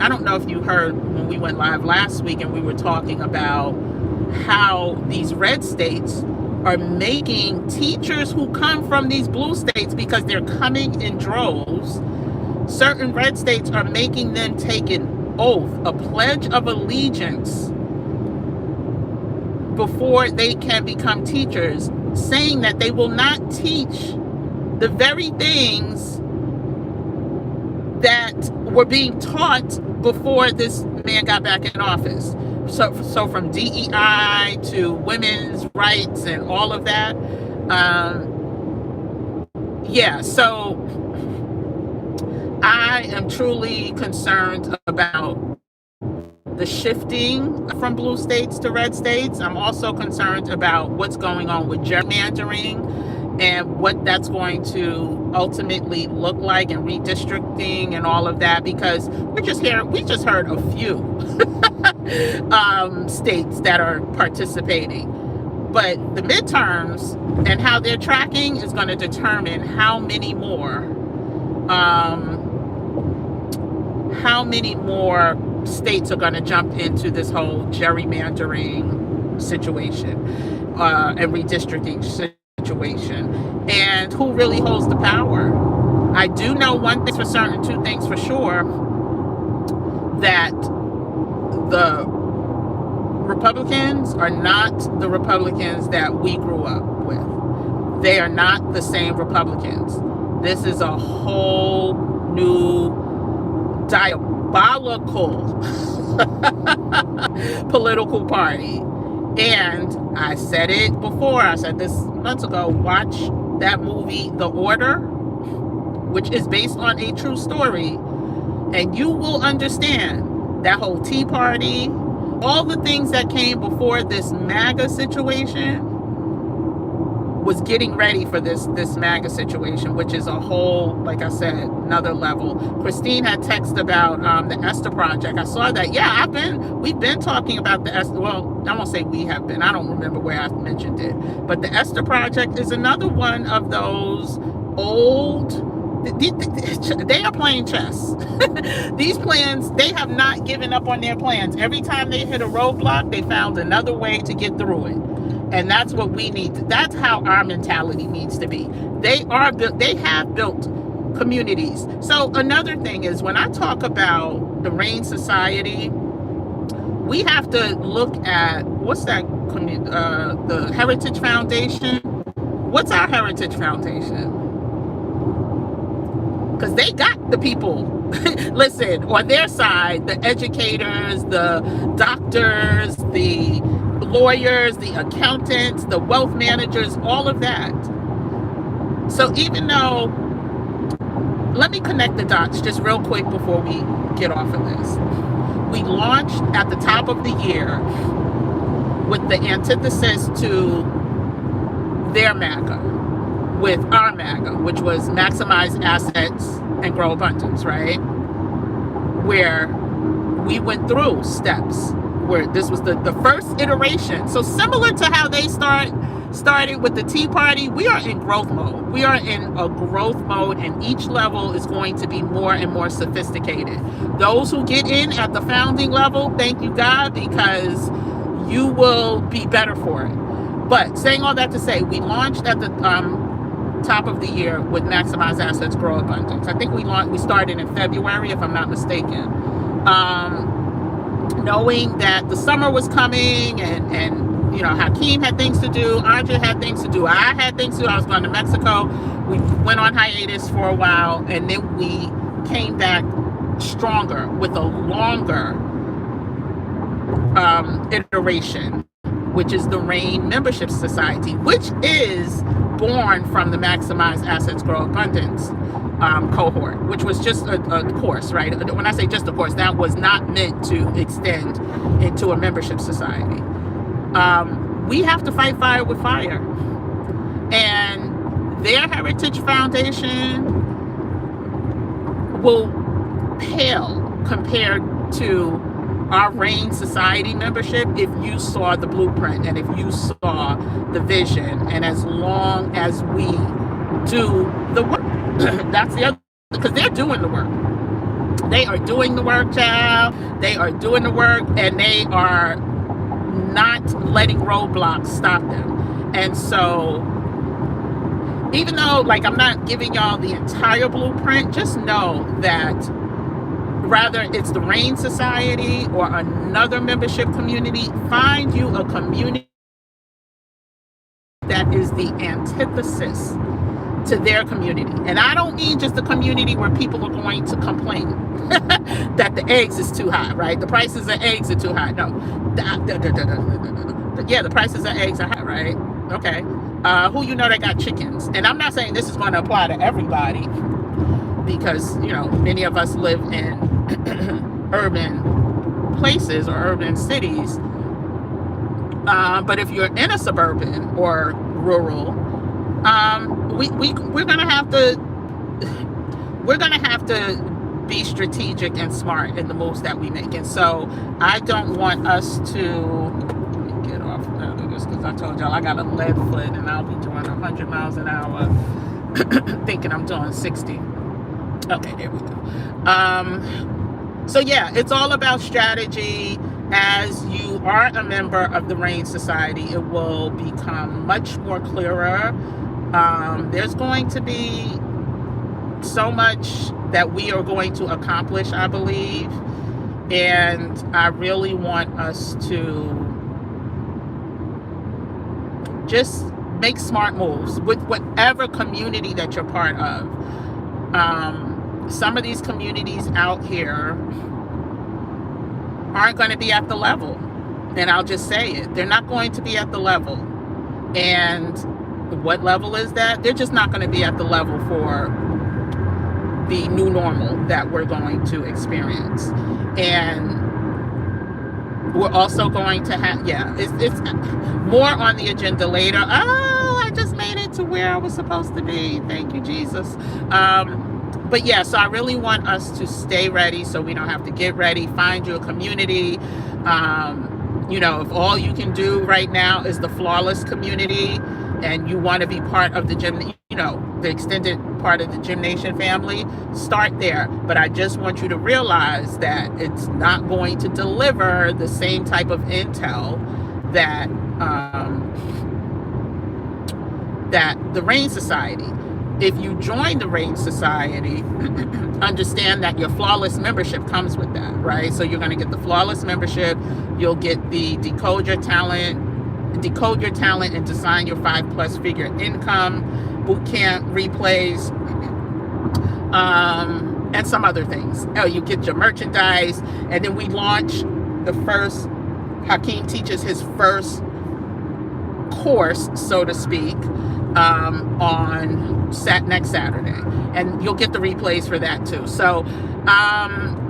don't know if you heard when we went live last week and we were talking about how these red states are making teachers who come from these blue states, because they're coming in droves, certain red states are making them take an oath, a pledge of allegiance, before they can become teachers, saying that they will not teach the very things that were being taught before this man got back in office. So from DEI to women's rights and all of that. So I am truly concerned about the shifting from blue states to red states. I'm also concerned about what's going on with gerrymandering and what that's going to ultimately look like, and redistricting and all of that, because we just heard a few states that are participating, but the midterms and how they're tracking is going to determine how many more states are going to jump into this whole gerrymandering situation and redistricting situation, and who really holds the power. I do know one thing for certain, two things for sure, that the Republicans are not the Republicans that we grew up with. They are not the same Republicans. This is a whole new diabolical political party. And I said it before, I said this months ago, watch that movie, The Order, which is based on a true story, and you will understand that whole Tea Party, all the things that came before this MAGA situation was getting ready for this MAGA situation, which is a whole, like I said, another level. Christine had texted about the Esther Project. I saw that. Yeah, we've been talking about the Esther. Well, I won't say we have been. I don't remember where I mentioned it. But the Esther Project is another one of those old. They are playing chess. These plans, they have not given up on their plans. Every time they hit a roadblock, they found another way to get through it. And that's what we need. That's how our mentality needs to be. They have built communities. So another thing is, when I talk about the Rain Society, we have to look at, what's that, the Heritage Foundation? What's our Heritage Foundation? because they got the people. Listen, on their side, the educators, the doctors, the lawyers, the accountants, the wealth managers, all of that. So even though, let me connect the dots just real quick before we get off of this. We launched at the top of the year with the antithesis to their MAGA, with our MAGA, which was maximize assets and grow abundance, right? Where we went through steps where this was the first iteration. So similar to how they started with the Tea Party, we are in growth mode. We are in a growth mode, and each level is going to be more and more sophisticated. Those who get in at the founding level, thank you, God, because you will be better for it. But saying all that to say, we launched at the top of the year with Maximize Assets, Grow Abundance. I think we started in February, if I'm not mistaken. Knowing that the summer was coming, and you know, Hakeem had things to do, Andre had things to do, I had things to do. I was going to Mexico. We went on hiatus for a while, and then we came back stronger with a longer iteration, which is the RAIN Membership Society, which is born from the Maximize Assets, Grow Abundance cohort, which was just a course, right? When I say just a course, that was not meant to extend into a membership society. We have to fight fire with fire. And their Heritage Foundation will pale compared to our RAIN Society membership if you saw the blueprint and if you saw the vision, and as long as we do the work. That's the other, because they're doing the work. They are doing the work, child. They are doing the work, and they are not letting roadblocks stop them. And so, even though, like, I'm not giving y'all the entire blueprint, just know that rather it's the RAIN Society or another membership community, find you a community that is the antithesis to their community. And I don't mean just a community where people are going to complain that the eggs is too high, right? The prices of eggs are too high. No. Yeah, the prices of eggs are high, right? Okay. Who you know that got chickens? And I'm not saying this is going to apply to everybody, because, you know, many of us live in urban places or urban cities. But if you're in a suburban or rural, we're gonna have to be strategic and smart in the moves that we make. And so I don't want us to, let me get off of this, because I told y'all I got a lead foot and I'll be doing 100 miles an hour thinking I'm doing 60. Okay, there we go. So yeah, it's all about strategy. As you are a member of the RAIN Society, it will become much more clearer. There's going to be so much that we are going to accomplish, I believe. And I really want us to just make smart moves with whatever community that you're part of. Some of these communities out here aren't going to be at the level. And I'll just say it. They're not going to be at the level. And what level is that? They're just not going to be at the level for the new normal that we're going to experience. And we're also going to have, it's more on the agenda later. Oh, I just made it to where I was supposed to be. Thank you, Jesus. But yeah, so I really want us to stay ready so we don't have to get ready. Find you a community. You know, if all you can do right now is the Flawless community and you want to be part of the gym, you know, the extended part of the Gym Nation family, start there. But I just want you to realize that it's not going to deliver the same type of intel that that the RAIN Society. If you join the RAIN Society, understand that your Flawless membership comes with that, right? So you're going to get the Flawless membership. You'll get the Decode Your Talent and Design Your 5+ Figure Income Bootcamp replays. and some other things. Oh, you get your merchandise, and then we launch the first. Hakeem teaches his first course, so to speak, on next Saturday, and you'll get the replays for that too. So,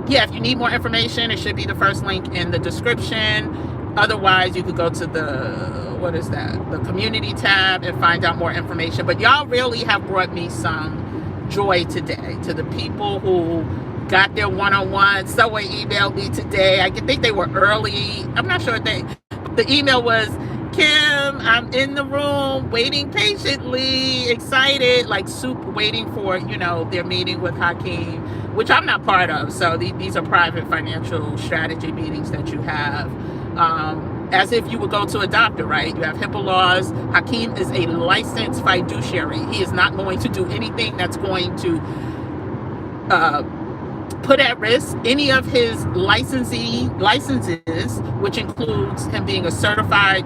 yeah, if you need more information, it should be the first link in the description. Otherwise, you could go to the community tab and find out more information. But y'all really have brought me some joy today. To the people who got their one-on-one, someone emailed me today. I think they were early. I'm not sure the email was, Kim, I'm in the room waiting patiently, excited, like soup, waiting for, their meeting with Hakeem, which I'm not part of. So these are private financial strategy meetings that you have. As if you would go to a doctor, right? You have HIPAA laws. Hakeem is a licensed fiduciary. He is not going to do anything that's going to put at risk any of his licenses, which includes him being a certified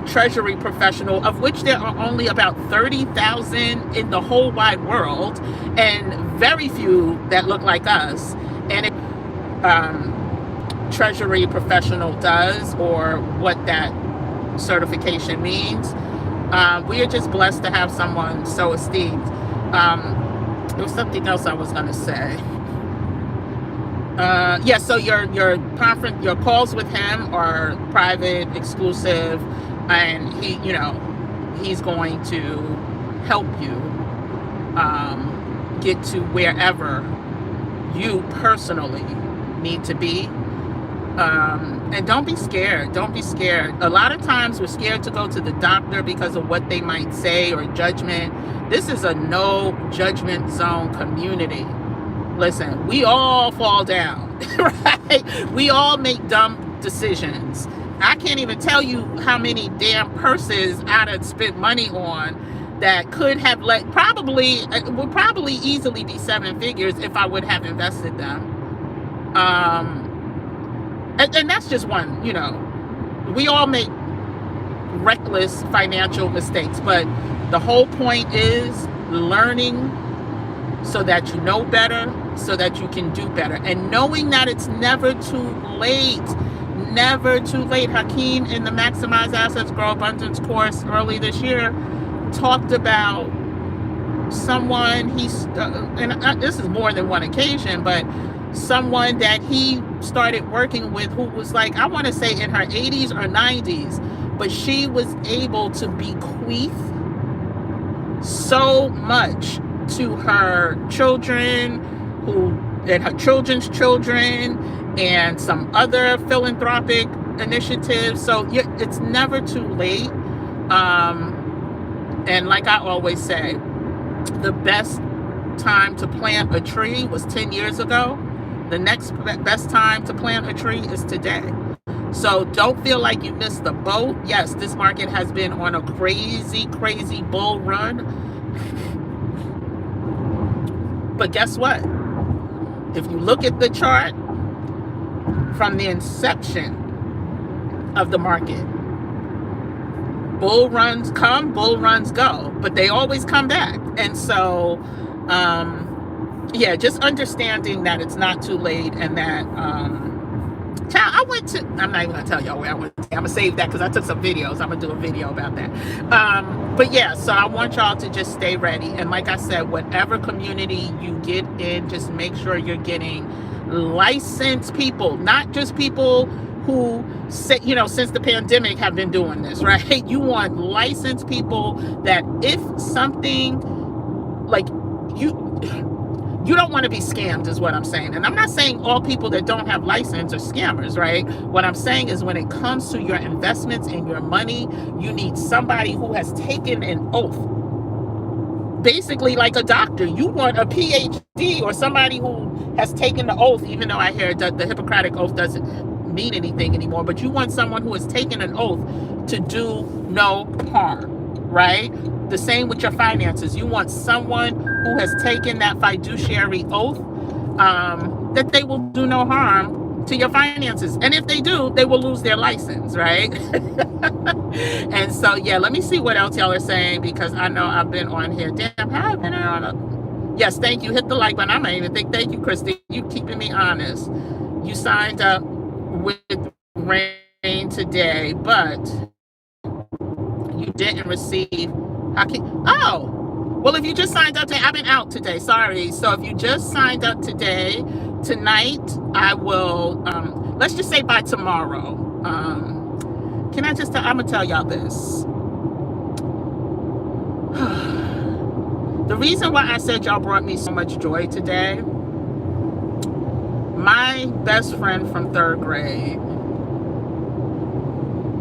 treasury professional, of which there are only about 30,000 in the whole wide world, and very few that look like us. And treasury professional does, or what that certification means. We are just blessed to have someone so esteemed. There was something else I was going to say. Yeah, so your calls with him are private, exclusive, and he's going to help you get to wherever you personally need to be. And don't be scared. Don't be scared. A lot of times we're scared to go to the doctor because of what they might say or judgment. This is a no judgment zone community. Listen, we all fall down, right? We all make dumb decisions. I can't even tell you how many damn purses I'd have spent money on that could have would probably easily be 7 figures if I would have invested them. And that's just one, we all make reckless financial mistakes, but the whole point is learning so that you know better, so that you can do better, and knowing that it's never too late. Never too late. Hakeem, in the Maximize Assets, Grow Abundance course early this year, talked about someone and this is more than one occasion, but someone that he started working with who was like, I want to say in her 80s or 90s, but she was able to bequeath so much to her children and her children's children and some other philanthropic initiatives. So it's never too late. And like I always say, the best time to plant a tree was 10 years ago. The next best time to plant a tree is today. So don't feel like you missed the boat. Yes, this market has been on a crazy, crazy bull run. But guess what? If you look at the chart from the inception of the market, bull runs come, bull runs go, but they always come back. And so, just understanding that it's not too late, and that, I'm not even going to tell y'all where I went. I'm going to save that because I took some videos. I'm going to do a video about that. But yeah, so I want y'all to just stay ready. And like I said, whatever community you get in, just make sure you're getting licensed people, not just people who say, since the pandemic have been doing this, right? You want licensed people that if something like you don't want to be scammed is what I'm saying. And I'm not saying all people that don't have license are scammers, right? What I'm saying is when it comes to your investments and your money, you need somebody who has taken an oath. Basically like a doctor. You want a PhD or somebody who has taken the oath, even though I hear that the Hippocratic oath doesn't mean anything anymore, but you want someone who has taken an oath to do no harm, right? The same with your finances. You want someone who has taken that fiduciary oath that they will do no harm to your finances. And if they do, they will lose their license, right? And so, yeah, let me see what else y'all are saying, because I know I've been on here. Damn, how I've been on Yes, thank you. Hit the like button. I might even think, thank you, Christine. You keeping me honest. You signed up with rain today, but you didn't receive. Well, if you just signed up today, I've been out today. Sorry. So if you just signed up today, tonight, I will, let's just say by tomorrow. I'm going to tell y'all this. The reason why I said y'all brought me so much joy today, my best friend from 3rd grade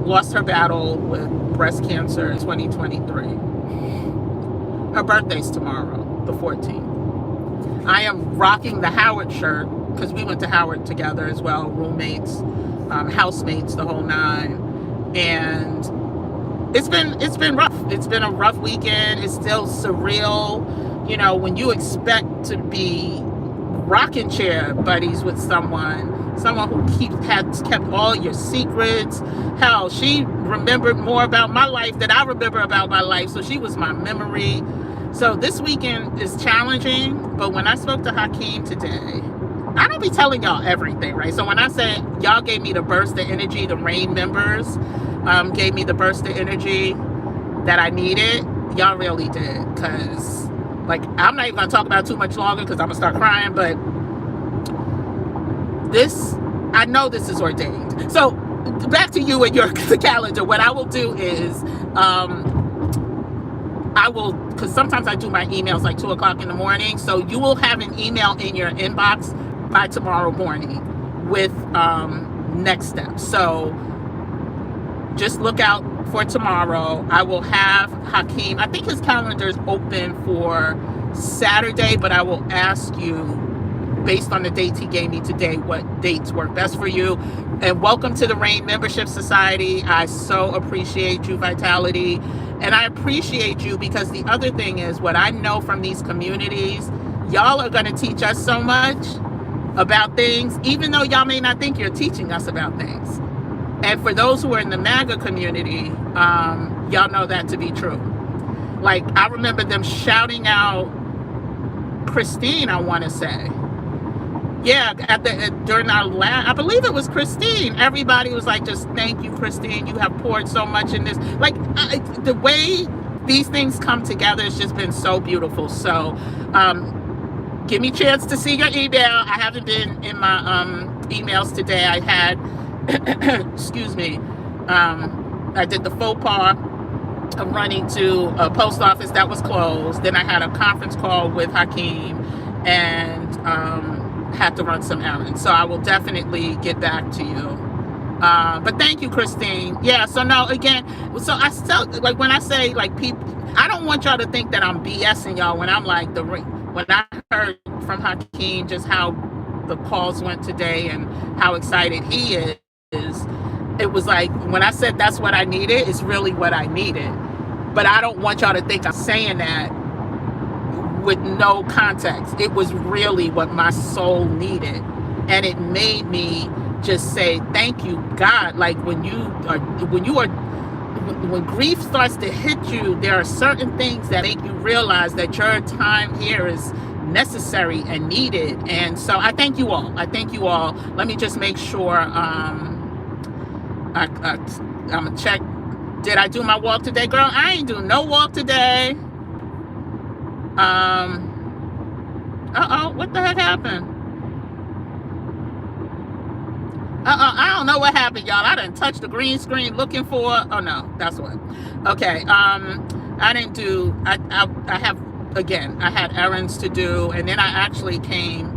lost her battle with breast cancer in 2023. Her birthday's tomorrow, the 14th. I am rocking the Howard shirt because we went to Howard together as well, roommates, housemates, the whole nine. And it's been rough. It's been a rough weekend. It's still surreal. You know, when you expect to be rocking chair buddies with someone who has kept all your secrets. Hell, she remembered more about my life than I remember about my life. So she was my memory. So this weekend is challenging. But when I spoke to Hakeem today, I don't be telling y'all everything, right? So when I say y'all gave me the burst of energy, the RAIN members gave me the burst of energy that I needed, y'all really did. Because, like, I'm not even going to talk about it too much longer because I'm going to start crying. But I know this is ordained. So back to you and your calendar. What I will do is because sometimes I do my emails like 2 o'clock in the morning. So you will have an email in your inbox by tomorrow morning with next steps. So just look out for tomorrow. I will have Hakeem. I think his calendar is open for Saturday, but I will ask you, based on the dates he gave me today, what dates work best for you. And welcome to the RAIN Membership Society. I so appreciate you, Vitality. And I appreciate you because the other thing is, what I know from these communities, y'all are going to teach us so much about things, even though y'all may not think you're teaching us about things. And for those who are in the MAGA community, y'all know that to be true. Like, I remember them shouting out Christine, I want to say. Yeah, during our I believe it was Christine. Everybody was like, just thank you, Christine. You have poured so much in this. Like, the way these things come together has just been so beautiful. So, give me a chance to see your email. I haven't been in my emails today. I had, excuse me, I did the faux pas of running to a post office that was closed. Then I had a conference call with Hakeem and had to run some errands. So I will definitely get back to you. But thank you, Christine. Yeah, so no, again, so I still, like, when I say, like, people, I don't want y'all to think that I'm BSing y'all when I'm like, when I heard from Hakeem just how the calls went today and how excited he is, it was like, when I said that's what I needed, it's really what I needed. But I don't want y'all to think I'm saying that with no context. It was really what my soul needed. And it made me just say, thank you, God. Like, when grief starts to hit you, there are certain things that make you realize that your time here is necessary and needed. And so I thank you all. Let me just make sure, I'm gonna check. Did I do my walk today? Girl, I ain't do no walk today. What the heck happened? I don't know what happened, y'all. I didn't touch the green screen looking for, oh no, that's what. Okay, I didn't do, I have, again, I had errands to do, and then I actually came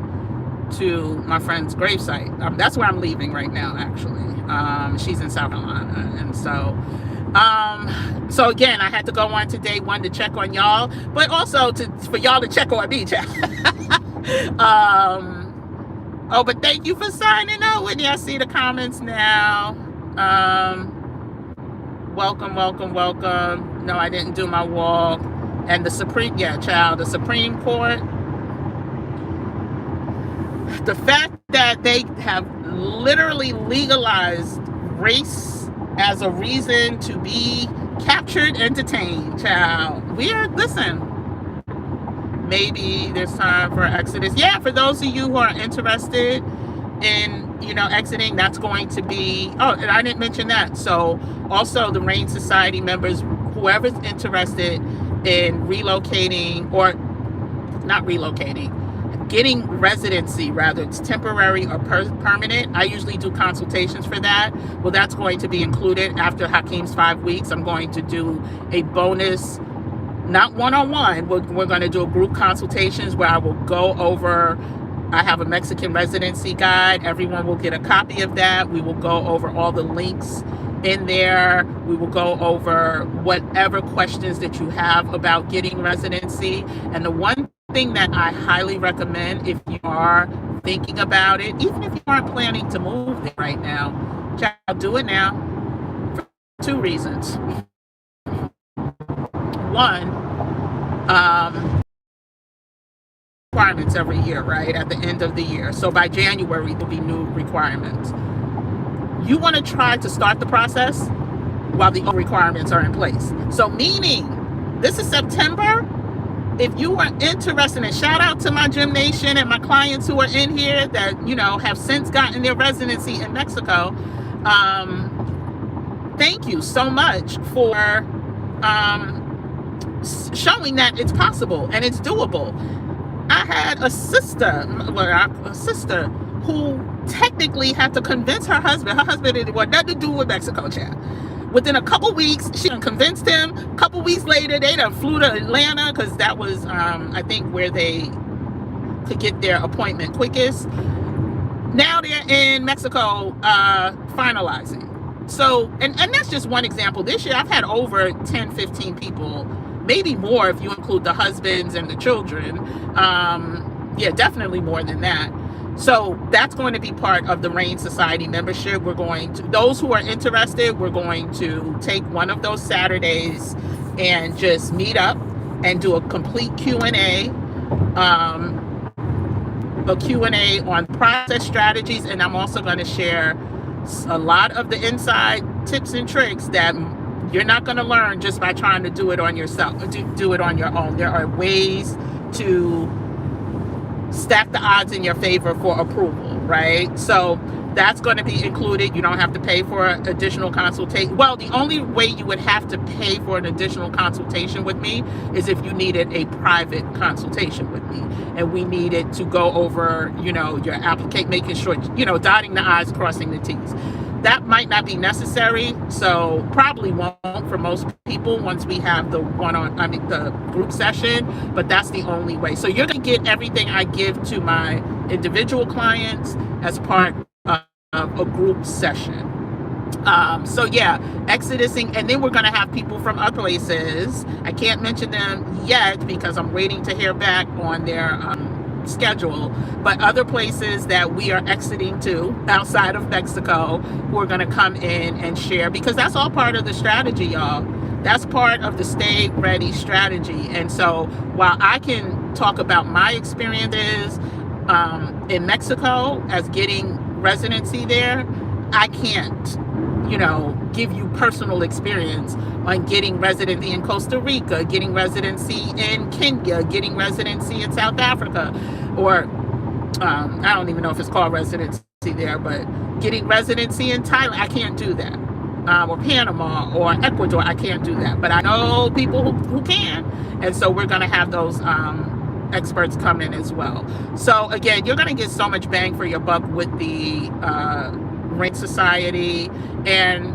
to my friend's gravesite. That's where I'm leaving right now, actually. She's in South Carolina, and so again, I had to go on to day one to check on y'all, but also for y'all to check on me, oh, but thank you for signing up, Whitney. I see the comments now. Welcome. No, I didn't do my walk. And the Supreme Court, the fact that they have literally legalized race as a reason to be captured and detained, child. maybe there's time for Exodus. Yeah, for those of you who are interested in, exiting, that's going to be, oh, and I didn't mention that. So also the Rain Society members, whoever's interested in relocating, or not relocating, getting residency, rather, it's temporary or permanent. I usually do consultations for that. Well, that's going to be included after Hakeem's 5 weeks. I'm going to do a bonus, not one-on-one. We're going to do a group consultations where I will go over, I have a Mexican residency guide. Everyone will get a copy of that. We will go over all the links in there. We will go over whatever questions that you have about getting residency. And the one thing that I highly recommend, if you are thinking about it, even if you aren't planning to move there right now, child, do it now for 2 reasons. One, requirements every year, right? At the end of the year. So by January, there'll be new requirements. You want to try to start the process while the old requirements are in place. So meaning, this is September. If you are interested, and shout out to my Gym Nation and my clients who are in here that, have since gotten their residency in Mexico. Thank you so much for showing that it's possible and it's doable. I had a sister who technically had to convince her husband. Her husband didn't want nothing to do with Mexico, child. Within a couple weeks, she convinced him. A couple weeks later, they done flew to Atlanta, because that was, I think, where they could get their appointment quickest. Now they're in Mexico finalizing. So, and that's just one example. This year, I've had over 10, 15 people, maybe more if you include the husbands and the children. Yeah, definitely more than that. So that's going to be part of the Rain Society membership. We're going to, those who are interested, we're going to take one of those Saturdays and just meet up and do a complete Q&A, on process strategies. And I'm also going to share a lot of the inside tips and tricks that you're not going to learn just by trying to do it on yourself, do it on your own. There are ways to stack the odds in your favor for approval, right? So that's going to be included. You don't have to pay for additional consultation. Well, the only way you would have to pay for an additional consultation with me is if you needed a private consultation with me, and we needed to go over, your application, making sure, dotting the I's, crossing the T's. That might not be necessary, so probably won't for most people once we have the the group session, but that's the only way. So you're going to get everything I give to my individual clients as part of a group session. So yeah, exodusing, and then we're going to have people from other places. I can't mention them yet because I'm waiting to hear back on their schedule, but other places that we are exiting to outside of Mexico, who are going to come in and share, because that's all part of the strategy, y'all. That's part of the stay ready strategy. And so while I can talk about my experiences in Mexico as getting residency there, I can't, give you personal experience on getting residency in Costa Rica, getting residency in Kenya, getting residency in South Africa, or I don't even know if it's called residency there, but getting residency in Thailand, I can't do that. Or Panama or Ecuador, I can't do that. But I know people who can. And so we're going to have those experts come in as well. So again, you're going to get so much bang for your buck with the Rain Society. And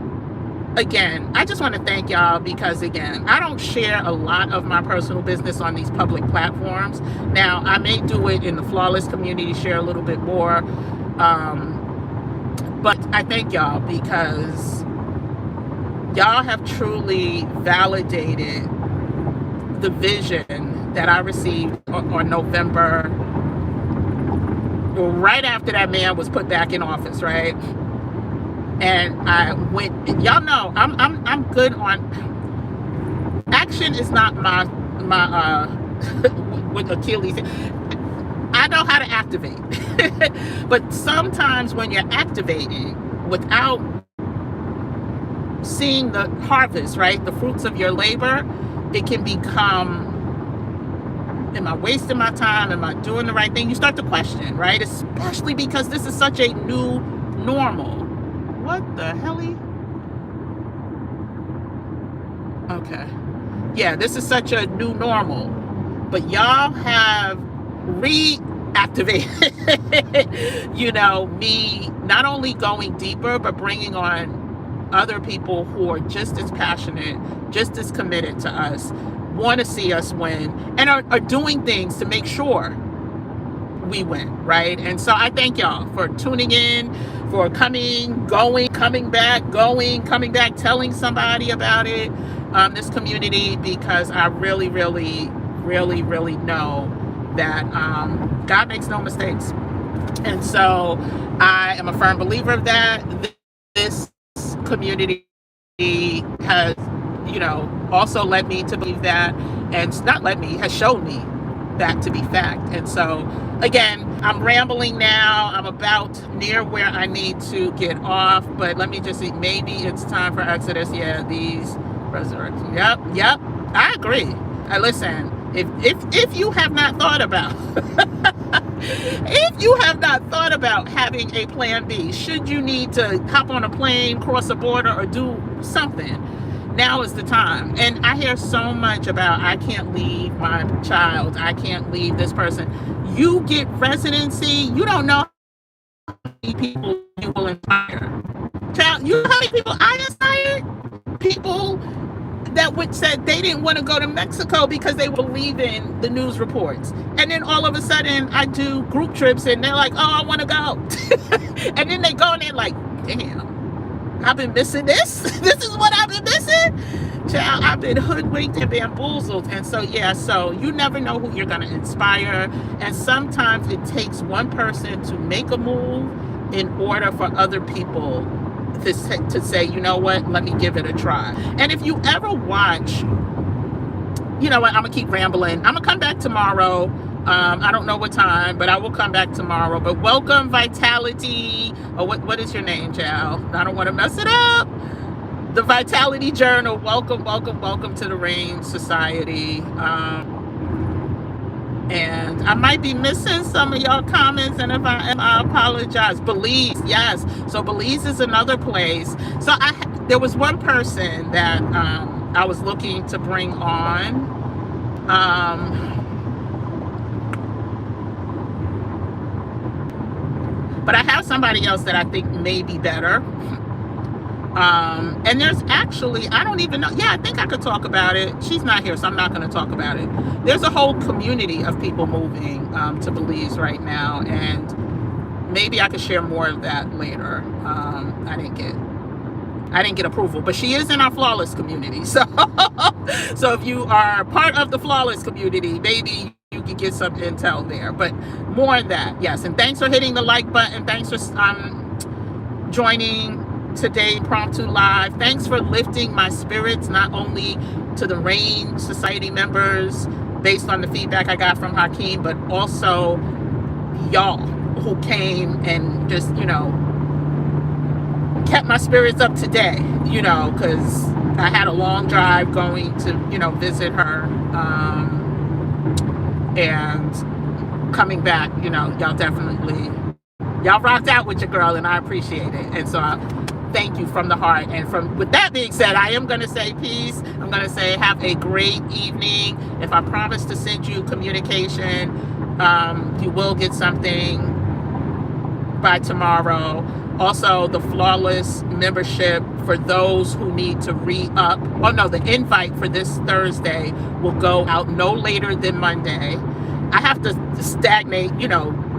again, I just want to thank y'all, because again, I don't share a lot of my personal business on these public platforms. Now, I may do it in the Flawless community, share a little bit more. But I thank y'all, because y'all have truly validated the vision that I received on November, right after that man was put back in office, right? And I went, y'all know, I'm good on action. Is not my with Achilles. I know how to activate, but sometimes when you're activating without seeing the harvest, right, the fruits of your labor, it can become Am I wasting my time? Am I doing the right thing? You start to question, right? Especially because this is such a new normal. What the helly? Okay. Yeah, this is such a new normal. But y'all have reactivated, me not only going deeper, but bringing on other people who are just as passionate, just as committed to us, want to see us win, and are doing things to make sure we win, right? And so I thank y'all for tuning in, for coming, going, coming back, telling somebody about it, this community, because I really, really, really, really know that God makes no mistakes. And so I am a firm believer of that. This community has, also led me to believe that, and not led me, has shown me that to be fact. And so, again, I'm rambling now. I'm about near where I need to get off, but let me just see, maybe it's time for Exodus. Yeah, these resurrections. Yep, I agree. Listen, if you have not thought about if you have not thought about having a plan B, should you need to hop on a plane, cross a border, or do something, now is the time. And I hear so much about, I can't leave my child, I can't leave this person. You get residency, you don't know how many people you will inspire. Child, you know how many people I inspired? People that said they didn't want to go to Mexico because they were leaving the news reports. And then all of a sudden I do group trips and they're like, oh, I want to go. And then they go and they're like, damn, I've been missing this. This is what I've been missing. Child, I've been hoodwinked and bamboozled. And so, so you never know who you're going to inspire. And sometimes it takes one person to make a move in order for other people to say, you know what, let me give it a try. And if you ever watch, you know what, I'm gonna keep rambling. I'm gonna come back tomorrow. I don't know what time, but I will come back tomorrow. But welcome, Vitality. Oh, what is your name, child? I don't want to mess it up. The Vitality Journal. Welcome to the Rain Society. And I might be missing some of y'all comments, and if I apologize. Belize, yes. So Belize is another place. So there was one person that I was looking to bring on. But I have somebody else that I think may be better. And there's actually, I don't even know. Yeah, I think I could talk about it. She's not here, so I'm not going to talk about it. There's a whole community of people moving to Belize right now, and maybe I could share more of that later. I didn't get approval, but she is in our Flawless community. So, so if you are part of the Flawless community, maybe you could get some intel there. But more on that, yes. And thanks for hitting the like button. Thanks for joining today Impromptu Live. Thanks for lifting my spirits, not only to the Rain Society members based on the feedback I got from Hakeem, but also y'all who came and just, kept my spirits up today, because I had a long drive going to, visit her, and coming back, y'all rocked out with your girl, and I appreciate it. And so thank you from the heart. And with that being said, I am going to say peace. I'm going to say have a great evening. If I promise to send you communication, you will get something by tomorrow. Also, the Flawless membership for those who need to re-up. Oh no, the invite for this Thursday will go out no later than Monday. I have to stagnate,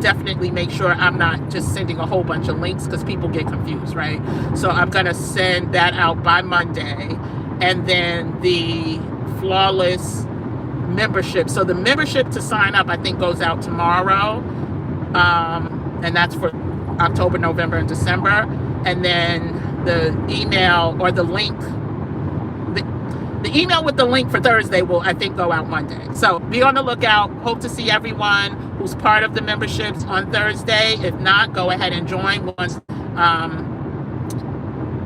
definitely make sure I'm not just sending a whole bunch of links because people get confused, right? So I'm going to send that out by Monday. And then the Flawless membership. So the membership to sign up, I think, goes out tomorrow. And that's for October, November, and December. And then the email or the link, the email with the link for Thursday will, I think, go out Monday. So be on the lookout. Hope to see everyone who's part of the memberships on Thursday. If not, go ahead and join once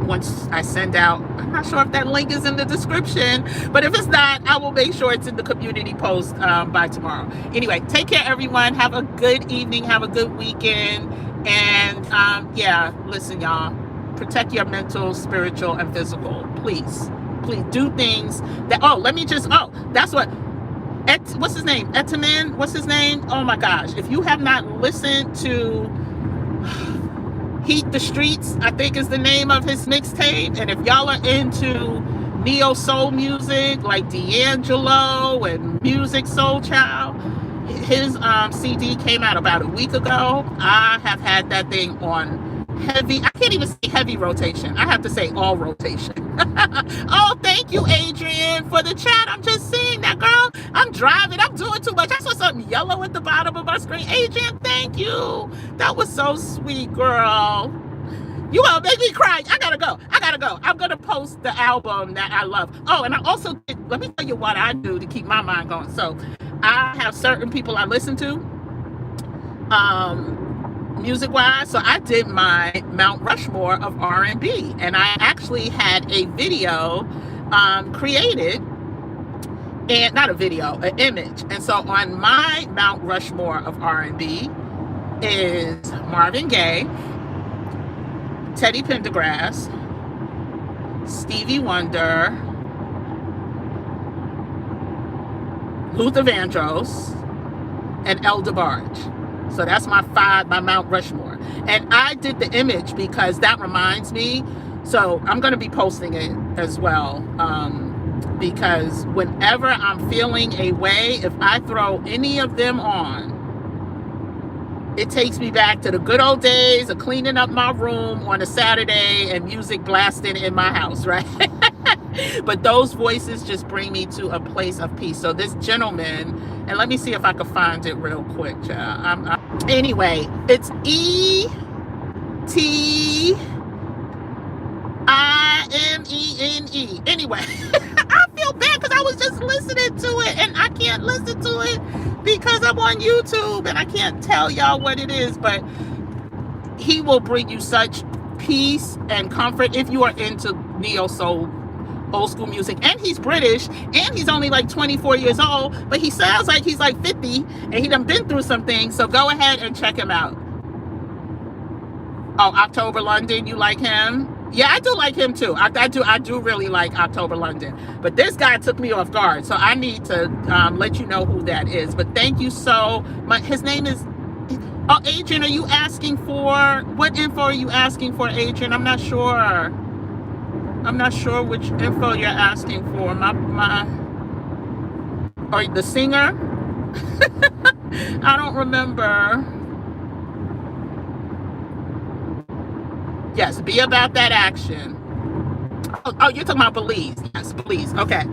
once I send out. I'm not sure if that link is in the description, but if it's not, I will make sure it's in the community post by tomorrow. Anyway, take care, everyone. Have a good evening. Have a good weekend. And yeah, listen, y'all, protect your mental, spiritual, and physical. Please do things that, that's what, what's his name? Etaman? What's his name? Oh my gosh. If you have not listened to Heat the Streets, I think is the name of his mixtape. And if y'all are into neo soul music like D'Angelo and Music Soul Child, his CD came out about a week ago. I have had that thing on heavy, I can't even say heavy rotation. I have to say all rotation. Oh, thank you, Adrian, for the chat. I'm just seeing that, girl. I'm driving. I'm doing too much. I saw something yellow at the bottom of my screen. Adrian, thank you. That was so sweet, girl. You gonna make me cry. I gotta go. I'm gonna post the album that I love. Oh, and I also, let me tell you what I do to keep my mind going. So I have certain people I listen to, music wise. So I did my Mount Rushmore of R&B, and I actually had a video created, and not a video, an image. And so on my Mount Rushmore of R&B is Marvin Gaye, Teddy Pendergrass, Stevie Wonder, Luther Vandross, and El DeBarge. So that's my Mount Rushmore. And I did the image because that reminds me. So I'm going to be posting it as well. Because whenever I'm feeling a way, if I throw any of them on, it takes me back to the good old days of cleaning up my room on a Saturday and music blasting in my house, right? But those voices just bring me to a place of peace. So this gentleman, and let me see if I can find it real quick, child. Anyway, it's Etimene. Anyway, I feel bad because I was just listening to it, and I can't listen to it because I'm on YouTube and I can't tell y'all what it is, but he will bring you such peace and comfort if you are into neo soul, old school music. And he's British, and he's only like 24 years old, but he sounds like he's like 50, and he done been through some things. So go ahead and check him out. Oh, October London, you like him? Yeah, I do like him too. I do really like October London. But this guy took me off guard, so I need to let you know who that is. But thank you so much. His name is, oh, Adrian, are you asking for, what info are you asking for, Adrian? I'm not sure which info you're asking for. Or the singer? I don't remember. Yes, be about that action. Oh, you're talking about Belize. Yes, Belize. Okay.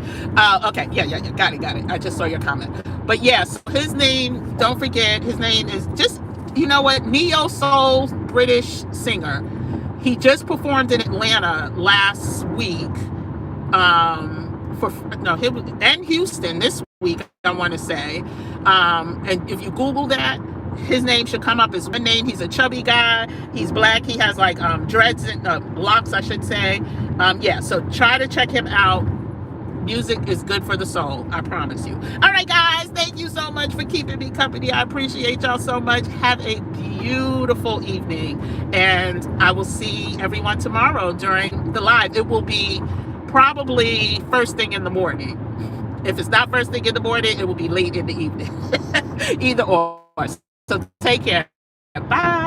Okay. Yeah. Got it. I just saw your comment. But yes, his name, don't forget, his name is just, you know what, neo soul British singer. He just performed in Atlanta last week. And Houston this week, I want to say. And if you Google that, his name should come up as one name. He's a chubby guy. He's black. He has like dreads and locks, I should say. Yeah, so try to check him out. Music is good for the soul, I promise you. All right, guys, thank you so much for keeping me company. I appreciate y'all so much. Have a beautiful evening, and I will see everyone tomorrow during the live. It will be probably first thing in the morning. If it's not first thing in the morning, it will be late in the evening. Either or. So take care. Bye.